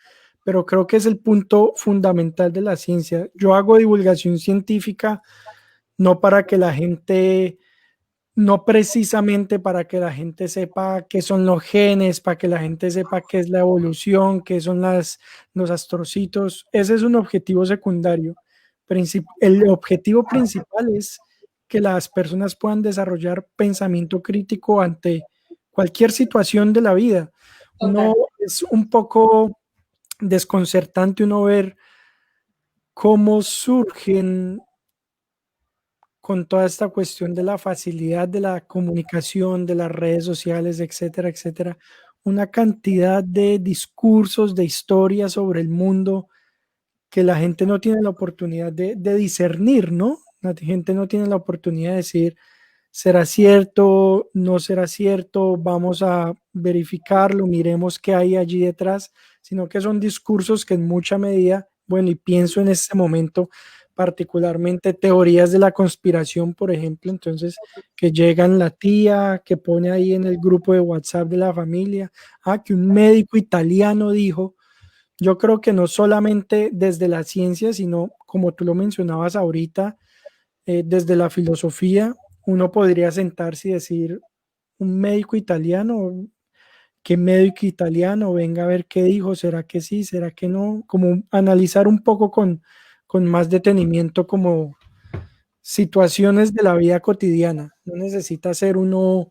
pero creo que es el punto fundamental de la ciencia. Yo hago divulgación científica no para que la gente no precisamente para que la gente sepa qué son los genes, para que la gente sepa qué es la evolución, qué son los astrocitos. Ese es un objetivo secundario. El objetivo principal es que las personas puedan desarrollar pensamiento crítico ante cualquier situación de la vida. Uno Total. es un poco desconcertante uno ver cómo surgen con toda esta cuestión de la facilidad de la comunicación, de las redes sociales, etcétera, etcétera, una cantidad de discursos, de historias sobre el mundo que la gente no tiene la oportunidad de discernir, ¿no? La gente no tiene la oportunidad de decir, ¿será cierto? ¿No será cierto? Vamos a verificarlo, miremos qué hay allí detrás, sino que son discursos que en mucha medida, bueno, y pienso en este momento particularmente teorías de la conspiración, por ejemplo, entonces que llegan la tía, que pone ahí en el grupo de WhatsApp de la familia, que un médico italiano dijo, yo creo que no solamente desde la ciencia, sino como tú lo mencionabas ahorita, desde la filosofía, uno podría sentarse y decir, un médico italiano, ¿qué médico italiano? Venga a ver qué dijo, ¿será que sí, será que no? Como analizar un poco con más detenimiento como situaciones de la vida cotidiana. No necesita ser uno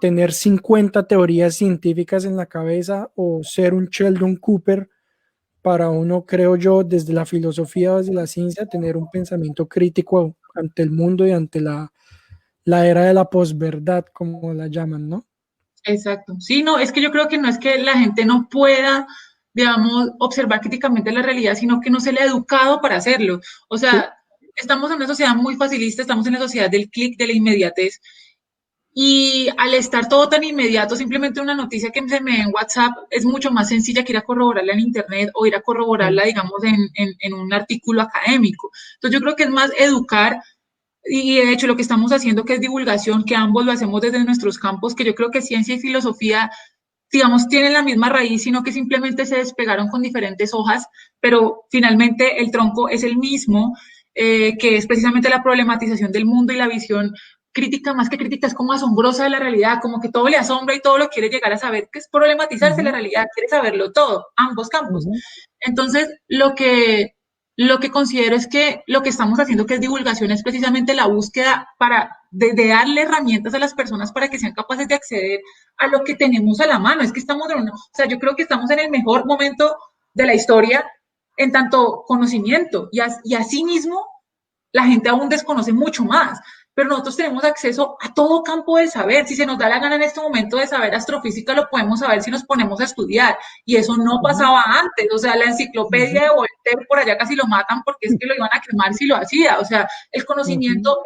tener 50 teorías científicas en la cabeza o ser un Sheldon Cooper para uno, creo yo, desde la filosofía o desde la ciencia, tener un pensamiento crítico ante el mundo y ante la era de la posverdad, como la llaman, ¿no? Exacto. Sí, no, es que yo creo que no es que la gente no pueda, digamos, observar críticamente la realidad, sino que no se le ha educado para hacerlo. O Sí. sea, estamos en una sociedad muy facilista, estamos en la sociedad del clic, de la inmediatez. Y al estar todo tan inmediato, simplemente una noticia que se me ve en WhatsApp es mucho más sencilla que ir a corroborarla en Internet o ir a corroborarla, digamos, en un artículo académico. Entonces yo creo que es más educar y de hecho lo que estamos haciendo que es divulgación, que ambos lo hacemos desde nuestros campos, que yo creo que ciencia y filosofía, digamos, tienen la misma raíz, sino que simplemente se despegaron con diferentes hojas, pero finalmente el tronco es el mismo, que es precisamente la problematización del mundo y la visión crítica, más que crítica, es como asombrosa de la realidad, como que todo le asombra y todo lo quiere llegar a saber, que es problematizarse la Ujú, realidad, quiere saberlo todo, ambos campos. ujú, Entonces, lo que considero es que lo que estamos haciendo, que es divulgación, es precisamente la búsqueda de darle herramientas a las personas para que sean capaces de acceder a lo que tenemos a la mano. Es que estamos en o sea, yo creo que estamos en el mejor momento de la historia en tanto conocimiento y así mismo la gente aún desconoce mucho más, pero nosotros tenemos acceso a todo campo del saber. Si se nos da la gana en este momento de saber astrofísica, lo podemos saber si nos ponemos a estudiar. Y eso no ujú, pasaba antes. O sea, la enciclopedia ujú, de Voltaire por allá casi lo matan porque es que lo iban a quemar si lo hacía. O sea, el ujú, conocimiento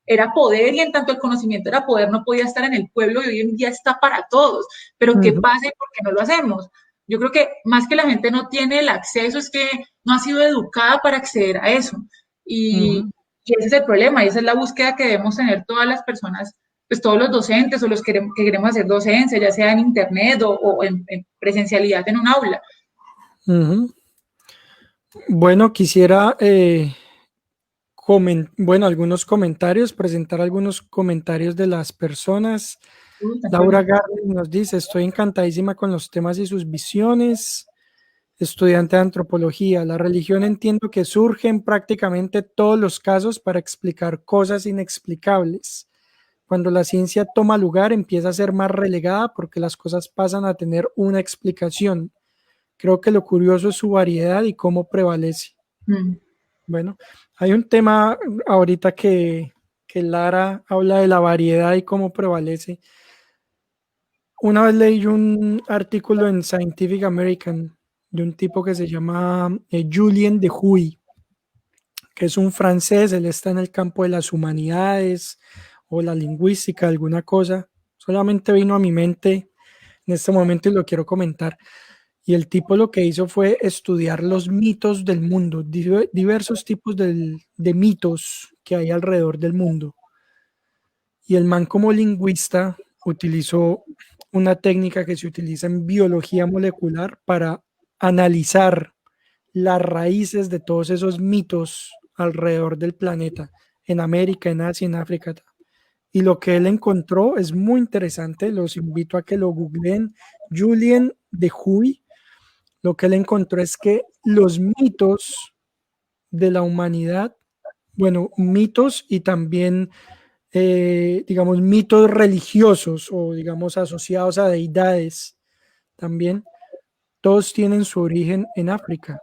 era poder y en tanto el conocimiento era poder no podía estar en el pueblo y hoy en día está para todos. Pero ¿qué ujú, pasa y por qué no lo hacemos? Yo creo que más que la gente no tiene el acceso es que no ha sido educada para acceder a eso. Y, ujú, y ese es el problema, y esa es la búsqueda que debemos tener todas las personas, pues todos los docentes o los que queremos hacer docencia, ya sea en internet o en presencialidad en un aula. ujú. Bueno, quisiera bueno, algunos comentarios, presentar algunos comentarios de las personas. Laura Tranquilo. Garner nos dice, estoy encantadísima con los temas y sus visiones. Estudiante de antropología, la religión entiendo que surge en prácticamente todos los casos para explicar cosas inexplicables. Cuando la ciencia toma lugar, empieza a ser más relegada porque las cosas pasan a tener una explicación. Creo que lo curioso es su variedad y cómo prevalece. Mm. Bueno, hay un tema ahorita que Lara habla de la variedad y cómo prevalece. Una vez leí un artículo en Scientific American de un tipo que se llama Julien de Huy, que es un francés, él está en el campo de las humanidades o la lingüística, alguna cosa. Solamente vino a mi mente en este momento y lo quiero comentar. Y el tipo lo que hizo fue estudiar los mitos del mundo, diversos tipos de mitos que hay alrededor del mundo. Y el man como lingüista utilizó una técnica que se utiliza en biología molecular para analizar las raíces de todos esos mitos alrededor del planeta, en América, en Asia, en África. y lo que él encontró es muy interesante. Los invito a que lo googleen. Julien de Huy, lo que él encontró es que los mitos de la humanidad, bueno, mitos y también, digamos, mitos religiosos o, digamos, asociados a deidades también, todos tienen su origen en África.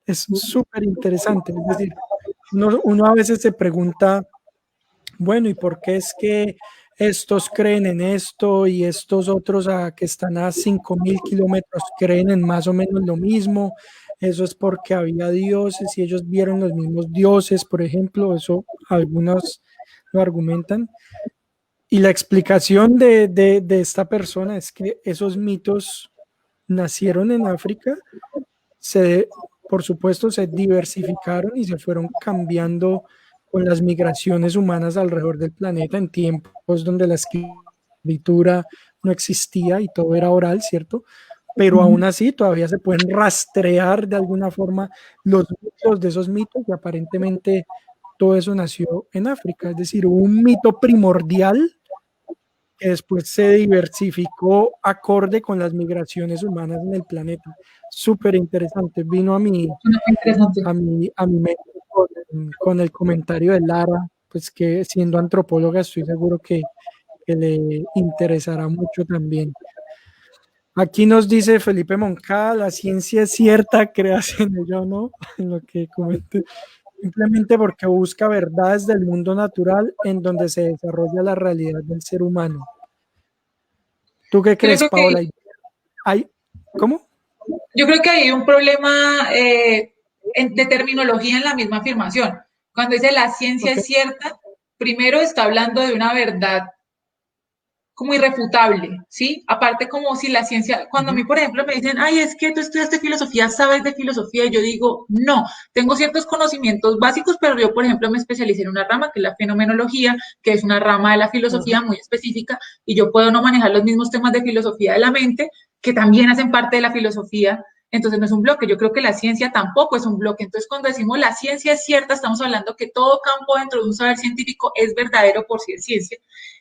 Es súper interesante. Es decir, uno a veces se pregunta, bueno, ¿y por qué es que estos creen en esto y estos otros que están a 5.000 kilómetros creen en más o menos lo mismo? Eso es porque había dioses y ellos vieron los mismos dioses, por ejemplo, eso algunos lo argumentan. Y la explicación de esta persona es que esos mitos nacieron en África, se, por supuesto, se diversificaron y se fueron cambiando con las migraciones humanas alrededor del planeta en tiempos donde la escritura no existía y todo era oral, ¿cierto? Pero aún así todavía se pueden rastrear de alguna forma los mitos de esos mitos y aparentemente todo eso nació en África, es decir, hubo un mito primordial que después se diversificó acorde con las migraciones humanas en el planeta. Súper interesante. Vino Suena muy interesante. a mi mente con el comentario de Lara, pues que siendo antropóloga estoy seguro que le interesará mucho también. Aquí nos dice Felipe Moncada, la ciencia es cierta, creas en ello o no, en lo que comenté, simplemente porque busca verdades del mundo natural en donde se desarrolla la realidad del ser humano. ¿Tú qué Yo crees, creo que Paola? ¿Hay, ¿Cómo? Yo creo que hay un problema de terminología en la misma afirmación. Cuando dice la ciencia Ok. es cierta, primero está hablando de una verdad como irrefutable, ¿sí? Aparte como si la ciencia, cuando a mí, por ejemplo, me dicen, ay, es que tú estudiaste filosofía, sabes de filosofía, y yo digo, no, tengo ciertos conocimientos básicos, pero yo, por ejemplo, me especialicé en una rama que es la fenomenología, que es una rama de la filosofía muy específica, y yo puedo no manejar los mismos temas de filosofía de la mente, que también hacen parte de la filosofía. Entonces no es un bloque, yo creo que la ciencia tampoco es un bloque. Entonces cuando decimos la ciencia es cierta, estamos hablando que todo campo dentro de un saber científico es verdadero por sí es ciencia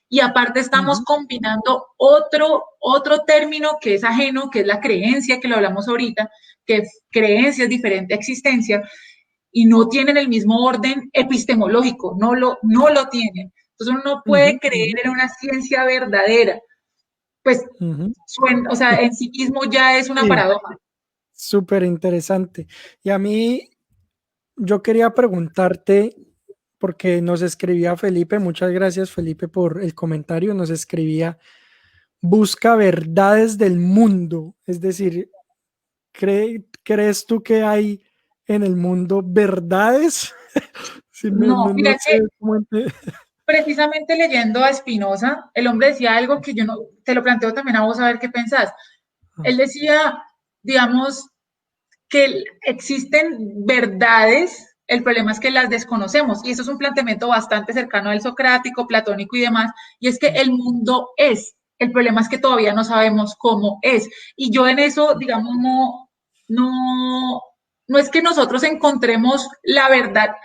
y aparte estamos combinando otro término que es ajeno, que es la creencia, que lo hablamos ahorita, que creencia es diferente a existencia, y no tienen el mismo orden epistemológico, no lo tienen. Entonces uno no puede creer en una ciencia verdadera. Pues, o sea, en sí mismo ya es una Sí, paradoja. súper interesante. Y a mí, yo quería preguntarte, porque nos escribía Felipe, muchas gracias Felipe por el comentario, nos escribía, busca verdades del mundo, es decir, ¿crees tú que hay en el mundo verdades? Sí, No, no mira sé que cómo precisamente leyendo a Spinoza, el hombre decía algo que yo no, te lo planteo también a vos a ver qué pensás. Él decía, digamos, que existen verdades, el problema es que las desconocemos, y eso es un planteamiento bastante cercano al socrático, platónico y demás, y es que el mundo es, el problema es que todavía no sabemos cómo es, y yo en eso, digamos, no, no es que nosotros encontremos la verdad,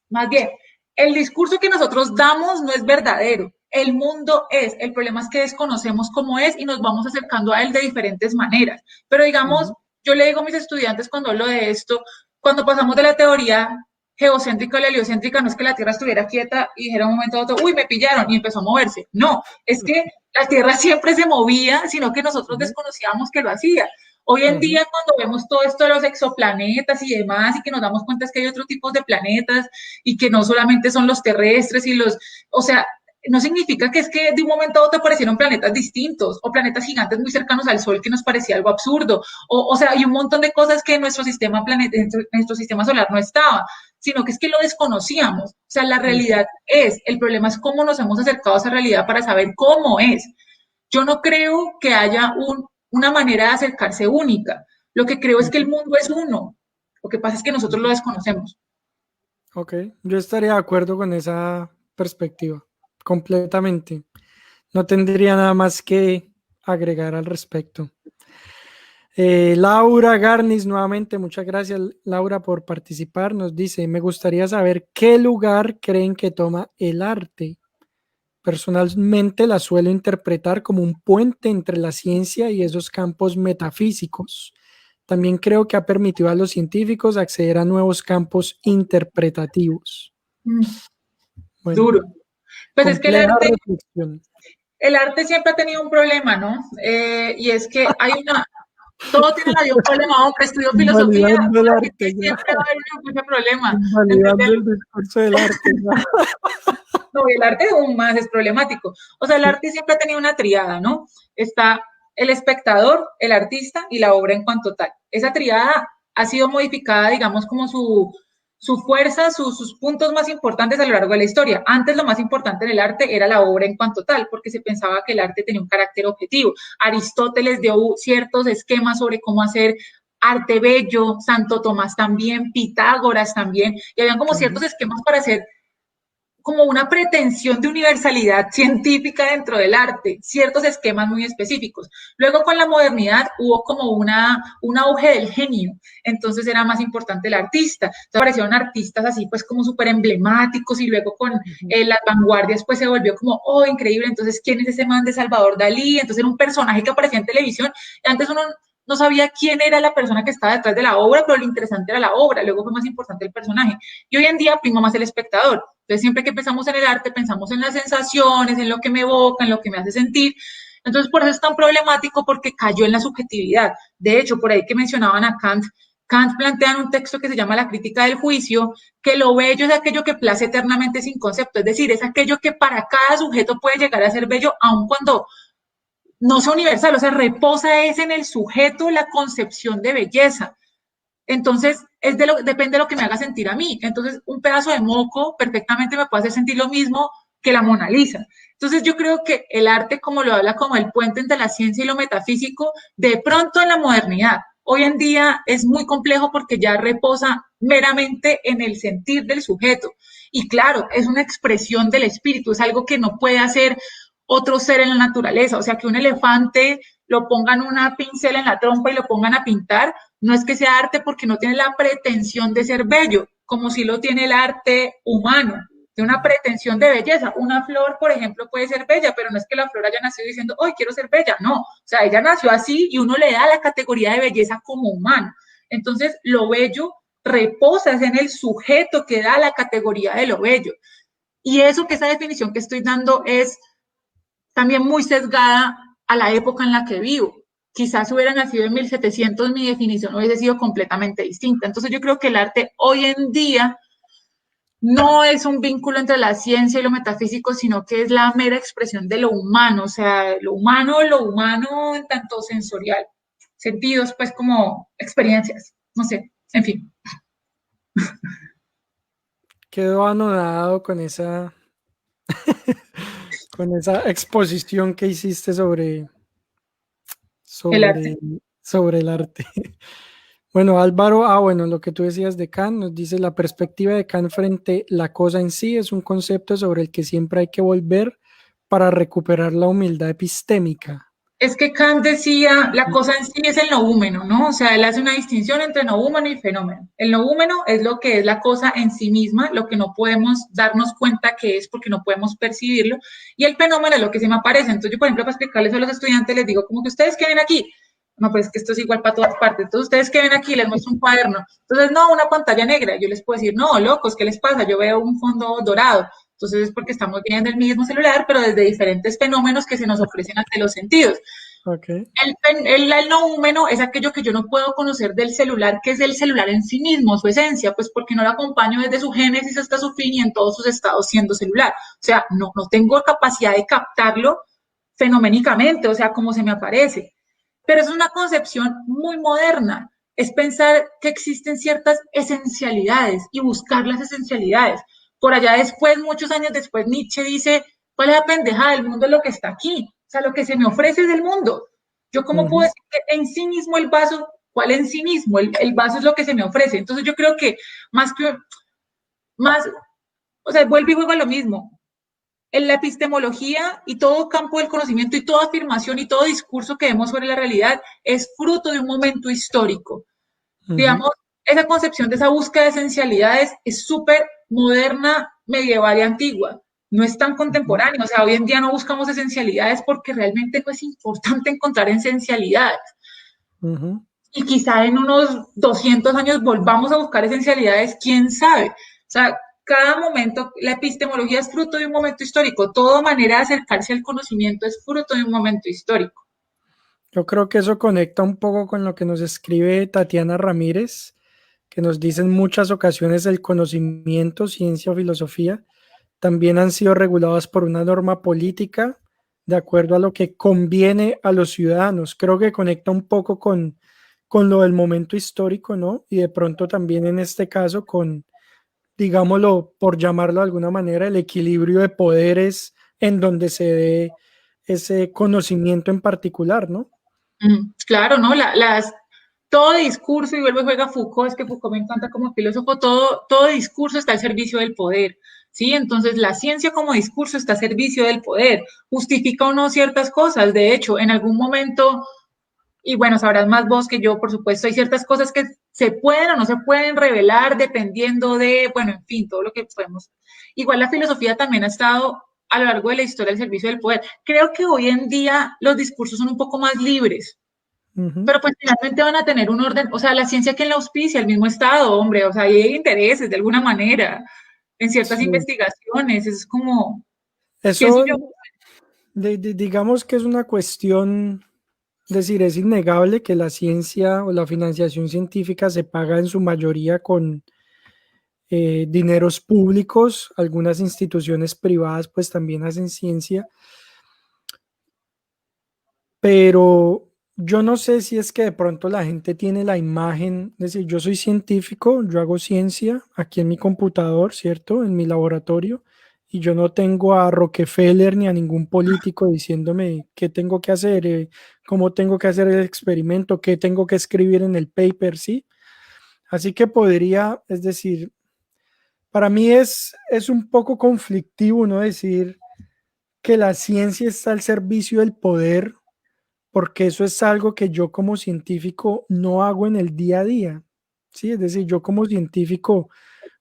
más bien, el discurso que nosotros damos no es verdadero. El mundo es, el problema es que desconocemos cómo es y nos vamos acercando a él de diferentes maneras. Pero digamos, yo le digo a mis estudiantes cuando hablo de esto, cuando pasamos de la teoría geocéntrica a la heliocéntrica, no es que la Tierra estuviera quieta y dijera un momento a otro, uy, me pillaron y empezó a moverse. No, es que la Tierra siempre se movía, sino que nosotros desconocíamos que lo hacía. Hoy en día, cuando vemos todo esto de los exoplanetas y demás, y que nos damos cuenta es que hay otros tipos de planetas y que no solamente son los terrestres y los, o sea, no significa que es que de un momento a otro aparecieron planetas distintos o planetas gigantes muy cercanos al Sol que nos parecía algo absurdo. O sea, hay un montón de cosas que en nuestro sistema, nuestro sistema solar no estaba, sino que es que lo desconocíamos. O sea, la realidad es, el problema es cómo nos hemos acercado a esa realidad para saber cómo es. Yo no creo que haya una manera de acercarse única. Lo que creo es que el mundo es uno. Lo que pasa es que nosotros lo desconocemos. Ok, yo estaría de acuerdo con esa perspectiva, completamente. No tendría nada más que agregar al respecto. Laura Garnis, nuevamente, muchas gracias Laura por participar. Nos dice, me gustaría saber qué lugar creen que toma el arte. Personalmente la suelo interpretar como un puente entre la ciencia y esos campos metafísicos. También creo que ha permitido a los científicos acceder a nuevos campos interpretativos. Mm, Bueno, duro. Pues es que compleja reflexión. el arte siempre ha tenido un problema, ¿no? Y es que hay una, todo tiene la vida un problema, hombre, estudio filosofía, Invalidando el así que arte ya. siempre va a haber un problema. Invalidando el discurso del arte ya. No, el arte aún más es problemático. O sea, el arte siempre ha tenido una triada, ¿no? Está el espectador, el artista y la obra en cuanto tal. Esa triada ha sido modificada, digamos, como su fuerza, sus puntos más importantes a lo largo de la historia. Antes lo más importante en el arte era la obra en cuanto tal, porque se pensaba que el arte tenía un carácter objetivo. Aristóteles dio ciertos esquemas sobre cómo hacer arte bello, Santo Tomás también, Pitágoras también, y habían como ciertos esquemas para hacer como una pretensión de universalidad científica dentro del arte, ciertos esquemas muy específicos. Luego con la modernidad hubo como un auge del genio, entonces era más importante el artista. Entonces aparecieron artistas así pues como súper emblemáticos y luego con las vanguardias pues se volvió como, oh, increíble, entonces ¿quién es ese man de Salvador Dalí? Entonces era un personaje que aparecía en televisión y antes uno no sabía quién era la persona que estaba detrás de la obra, pero lo interesante era la obra, luego fue más importante el personaje. Y hoy en día prima más el espectador. Entonces, siempre que pensamos en el arte, pensamos en las sensaciones, en lo que me evoca, en lo que me hace sentir. Entonces, por eso es tan problemático porque cayó en la subjetividad. De hecho, por ahí que mencionaban a Kant, Kant plantea en un texto que se llama La crítica del juicio que lo bello es aquello que place eternamente sin concepto, es decir, es aquello que para cada sujeto puede llegar a ser bello, aun cuando no sea universal, o sea, reposa es en el sujeto la concepción de belleza. Entonces, depende de lo que me haga sentir a mí. Entonces, un pedazo de moco perfectamente me puede hacer sentir lo mismo que la Mona Lisa. Entonces, yo creo que el arte, como lo habla como el puente entre la ciencia y lo metafísico, de pronto en la modernidad, hoy en día es muy complejo porque ya reposa meramente en el sentir del sujeto. Y claro, es una expresión del espíritu, es algo que no puede hacer otro ser en la naturaleza. O sea, que un elefante lo pongan una pincel en la trompa y lo pongan a pintar, no es que sea arte porque no tiene la pretensión de ser bello, como si lo tiene el arte humano, de una pretensión de belleza. Una flor, por ejemplo, puede ser bella, pero no es que la flor haya nacido diciendo, hoy quiero ser bella, no. O sea, ella nació así y uno le da la categoría de belleza como humano. Entonces, lo bello reposa en el sujeto que da la categoría de lo bello. Y eso que esa definición que estoy dando es también muy sesgada a la época en la que vivo. Quizás hubiera nacido en 1700, mi definición hubiese sido completamente distinta. Entonces yo creo que el arte hoy en día no es un vínculo entre la ciencia y lo metafísico, sino que es la mera expresión de lo humano, o sea, lo humano en tanto sensorial, sentidos, pues como experiencias, no sé, en fin. Quedó anonadado con esa exposición que hiciste El arte. sobre, sobre el arte. Bueno, Álvaro, bueno, lo que tú decías de Kant, nos dice la perspectiva de Kant frente a la cosa en sí es un concepto sobre el que siempre hay que volver para recuperar la humildad epistémica. Es que Kant decía, la cosa en sí es el noúmeno, ¿no? O sea, él hace una distinción entre noúmeno y fenómeno. El noúmeno es lo que es la cosa en sí misma, lo que no podemos darnos cuenta que es porque no podemos percibirlo, y el fenómeno es lo que se me aparece. Entonces yo, por ejemplo, para explicarles a los estudiantes, les digo, como que ustedes que ven aquí, no, pues que esto es igual para todas partes. Entonces, ustedes que ven aquí, les muestro un cuaderno. Entonces, no, una pantalla negra. Yo les puedo decir, no, locos, ¿qué les pasa? Yo veo un fondo dorado. Entonces, es porque estamos viendo el mismo celular, pero desde diferentes fenómenos que se nos ofrecen ante los sentidos. Okay. El noúmeno es aquello que yo no puedo conocer del celular, que es el celular en sí mismo, su esencia, pues porque no lo acompaño desde su génesis hasta su fin y en todos sus estados siendo celular. O sea, no tengo capacidad de captarlo fenoménicamente, o sea, como se me aparece. Pero es una concepción muy moderna, es pensar que existen ciertas esencialidades y buscar las esencialidades. Por allá después, muchos años después, Nietzsche dice, ¿cuál es la pendejada del mundo? Es lo que está aquí. O sea, lo que se me ofrece es del mundo. Yo, ¿cómo puedo decir que en sí mismo el vaso, cuál en sí mismo? El vaso es lo que se me ofrece. Entonces, yo creo que más, o sea, vuelve y juega lo mismo. En la epistemología y todo campo del conocimiento y toda afirmación y todo discurso que vemos sobre la realidad es fruto de un momento histórico. Digamos, esa concepción de esa búsqueda de esencialidades es súper moderna, medieval y antigua. no es tan Ujú, contemporáneo. O sea, hoy en día no buscamos esencialidades porque realmente no es importante encontrar esencialidades. ujú. Y quizá en unos 200 años volvamos a buscar esencialidades, quién sabe. O sea, cada momento, la epistemología es fruto de un momento histórico, toda manera de acercarse al conocimiento es fruto de un momento histórico. Yo creo que eso conecta un poco con lo que nos escribe Tatiana Ramírez, que nos dice en muchas ocasiones el conocimiento, ciencia o filosofía también han sido reguladas por una norma política de acuerdo a lo que conviene a los ciudadanos. Creo que conecta un poco con lo del momento histórico, ¿no? Y de pronto también en este caso con, digámoslo, por llamarlo de alguna manera, el equilibrio de poderes en donde se dé ese conocimiento en particular, ¿no? Claro, ¿no? Todo discurso, y vuelvo y juega Foucault, es que Foucault me encanta como filósofo, todo discurso está al servicio del poder, ¿sí? Entonces, la ciencia como discurso está al servicio del poder, justifica o no ciertas cosas, de hecho, en algún momento, y bueno, sabrás más vos que yo, por supuesto, hay ciertas cosas que se pueden o no se pueden revelar dependiendo de, bueno, en fin, todo lo que podemos. Igual la filosofía también ha estado a lo largo de la historia al servicio del poder. Creo que hoy en día los discursos son un poco más libres, Ujú. pero pues finalmente van a tener un orden, o sea, la ciencia que en la auspicia, el mismo Estado, hombre, o sea, ahí hay intereses de alguna manera en ciertas Sí. investigaciones, es como, pienso Eso, yo. digamos que es una cuestión, es decir, es innegable que la ciencia o la financiación científica se paga en su mayoría con dineros públicos. Algunas instituciones privadas pues también hacen ciencia, pero yo no sé si es que de pronto la gente tiene la imagen, es decir, yo soy científico, yo hago ciencia aquí en mi computador, ¿cierto? En mi laboratorio, y yo no tengo a Rockefeller ni a ningún político diciéndome qué tengo que hacer, cómo tengo que hacer el experimento, qué tengo que escribir en el paper, ¿sí? Así que podría, es decir, para mí es un poco conflictivo, ¿no? Decir que la ciencia está al servicio del poder, porque eso es algo que yo como científico no hago en el día a día. Sí, es decir, yo como científico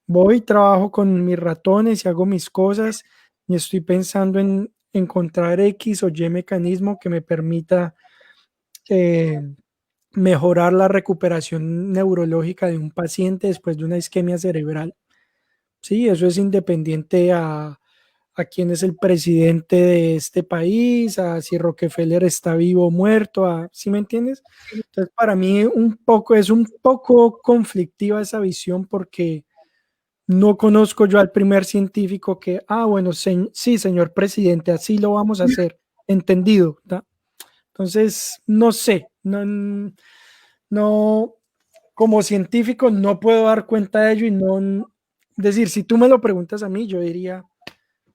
voy, trabajo con mis ratones y hago mis cosas y estoy pensando en encontrar X o Y mecanismo que me permita eh, mejorar la recuperación neurológica de un paciente después de una isquemia cerebral. Sí, eso es independiente a quién es el presidente de este país, a si Rockefeller está vivo o muerto, ¿sí me entiendes? Entonces, para mí es un poco conflictiva esa visión porque no conozco yo al primer científico que, bueno, sí, señor presidente, así lo vamos a hacer, entendido, ¿tá? Entonces, no sé, no, como científico no puedo dar cuenta de ello y no, decir, si tú me lo preguntas a mí, yo diría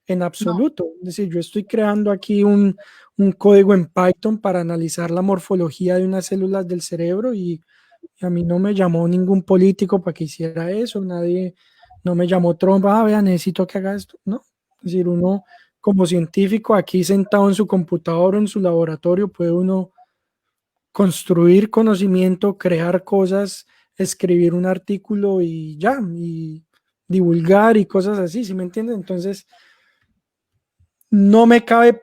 en No, absoluto. Es decir, yo estoy creando aquí un código en Python para analizar la morfología de unas células del cerebro y a mí no me llamó ningún político para que hiciera eso, nadie, no me llamó Trump, vea, necesito que haga esto, ¿no? Es decir, uno como científico aquí sentado en su computador o en su laboratorio puede uno construir conocimiento, crear cosas, escribir un artículo y ya, y divulgar y cosas así, ¿sí me entienden? Entonces, no me cabe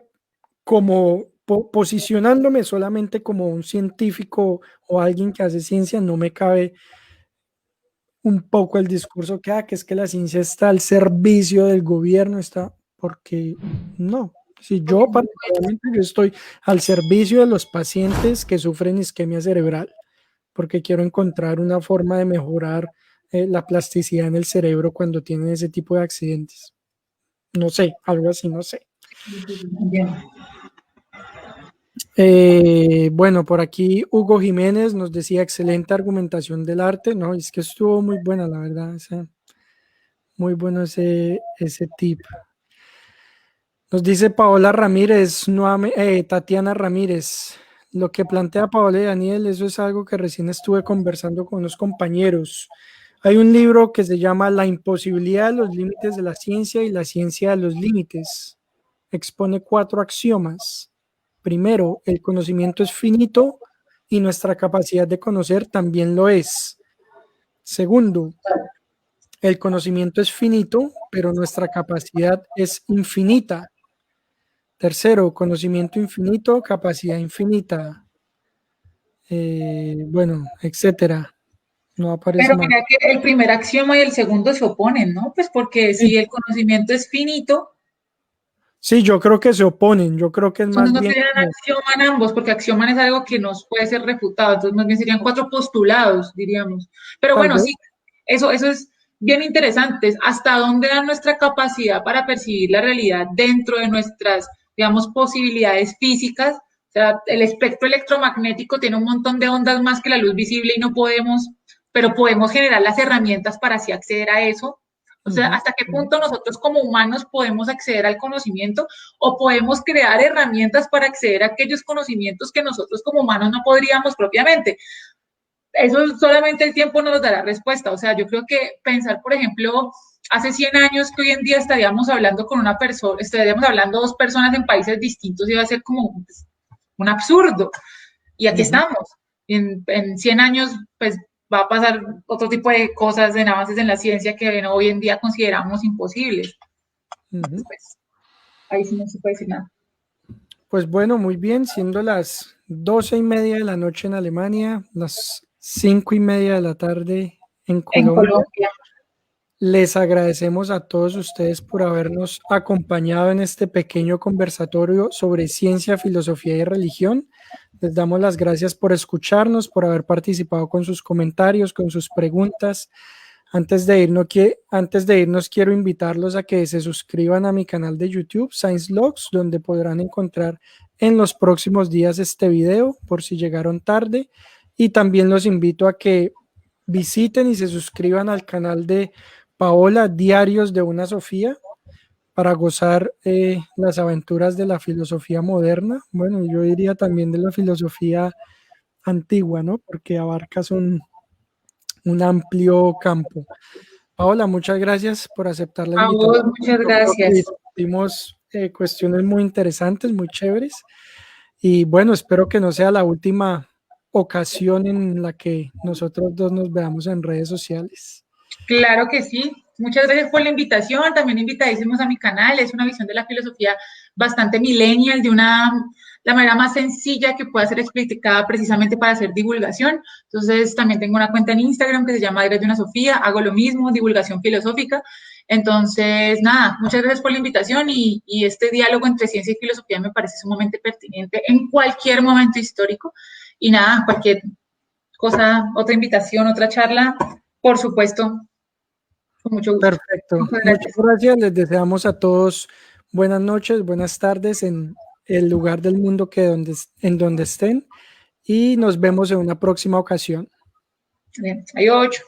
como posicionándome solamente como un científico o alguien que hace ciencia, no me cabe un poco el discurso que es que la ciencia está al servicio del gobierno, está, porque no. Si porque yo particularmente yo estoy al servicio de los pacientes que sufren isquemia cerebral, porque quiero encontrar una forma de mejorar la plasticidad en el cerebro cuando tienen ese tipo de accidentes. No sé, algo así, no sé. Bueno, por aquí Hugo Jiménez nos decía excelente argumentación del arte. No, es que estuvo muy buena, la verdad. Muy bueno ese tip. Nos dice Paola Ramírez, Tatiana Ramírez. Lo que plantea Paola y Daniel, eso es algo que recién estuve conversando con unos compañeros. Hay un libro que se llama La imposibilidad de los límites de la ciencia y la ciencia de los límites. Expone 4 axiomas. Primero, el conocimiento es finito y nuestra capacidad de conocer también lo es. Segundo, El conocimiento es finito, pero nuestra capacidad es infinita. Tercero, conocimiento infinito, capacidad infinita. Bueno, etcétera. No aparece Pero más. mira que el primer axioma y el segundo se oponen, ¿no? Pues porque Sí, si el conocimiento es finito, sí, yo creo que se oponen. Yo creo que es entonces más no bien serían como, axioma en ambos, porque axioma es algo que nos puede ser refutado, entonces más bien serían cuatro postulados, diríamos. Pero tal bueno, vez. sí, eso es bien interesante. ¿Hasta dónde da nuestra capacidad para percibir la realidad dentro de nuestras, digamos, posibilidades físicas? O sea, el espectro electromagnético tiene un montón de ondas más que la luz visible y no podemos, pero podemos generar las herramientas para así acceder a eso. O sea, Ujú, ¿hasta qué ujú. punto nosotros como humanos podemos acceder al conocimiento o podemos crear herramientas para acceder a aquellos conocimientos que nosotros como humanos no podríamos propiamente? Eso solamente el tiempo nos dará respuesta. O sea, yo creo que pensar, por ejemplo, hace 100 años que hoy en día estaríamos hablando con una persona, estaríamos hablando dos personas en países distintos, iba a ser como un absurdo. Y aquí Ujú, estamos. En 100 años, pues va a pasar otro tipo de cosas en avances en la ciencia que hoy en día consideramos imposibles. ujú. Pues ahí sí no se puede decir nada. Pues bueno, muy bien, siendo las 12:30 de la noche en Alemania, las 5:30 de la tarde en En Colombia. Colombia. Les agradecemos a todos ustedes por habernos acompañado en este pequeño conversatorio sobre ciencia, filosofía y religión. Les damos las gracias por escucharnos, por haber participado con sus comentarios, con sus preguntas. Antes de irnos, quiero invitarlos a que se suscriban a mi canal de YouTube, Science Logs, donde podrán encontrar en los próximos días este video, por si llegaron tarde. Y también los invito a que visiten y se suscriban al canal de Paola, Diarios de una Sofía, para gozar las aventuras de la filosofía moderna. Bueno, yo diría también de la filosofía antigua, ¿no? Porque abarcas un amplio campo. Paola, muchas gracias por aceptar la A vos, invitación. muchas Yo creo que gracias. discutimos cuestiones muy interesantes, muy chéveres. Y bueno, espero que no sea la última ocasión en la que nosotros dos nos veamos en redes sociales. Claro que sí. Muchas gracias por la invitación. También invitadísimos a mi canal. Es una visión de la filosofía bastante millennial, de la manera más sencilla que pueda ser explicada precisamente para hacer divulgación. Entonces, también tengo una cuenta en Instagram que se llama Diarios de una Sofía. Hago lo mismo, divulgación filosófica. Entonces, nada, muchas gracias por la invitación y este diálogo entre ciencia y filosofía me parece sumamente pertinente en cualquier momento histórico. Y nada, cualquier cosa, otra invitación, otra charla, por supuesto, con mucho gusto. Perfecto. Muchas Muchas gracias. gracias. Les deseamos a todos buenas noches, buenas tardes en el lugar del mundo en donde estén y nos vemos en una próxima ocasión. Bien, hay 8.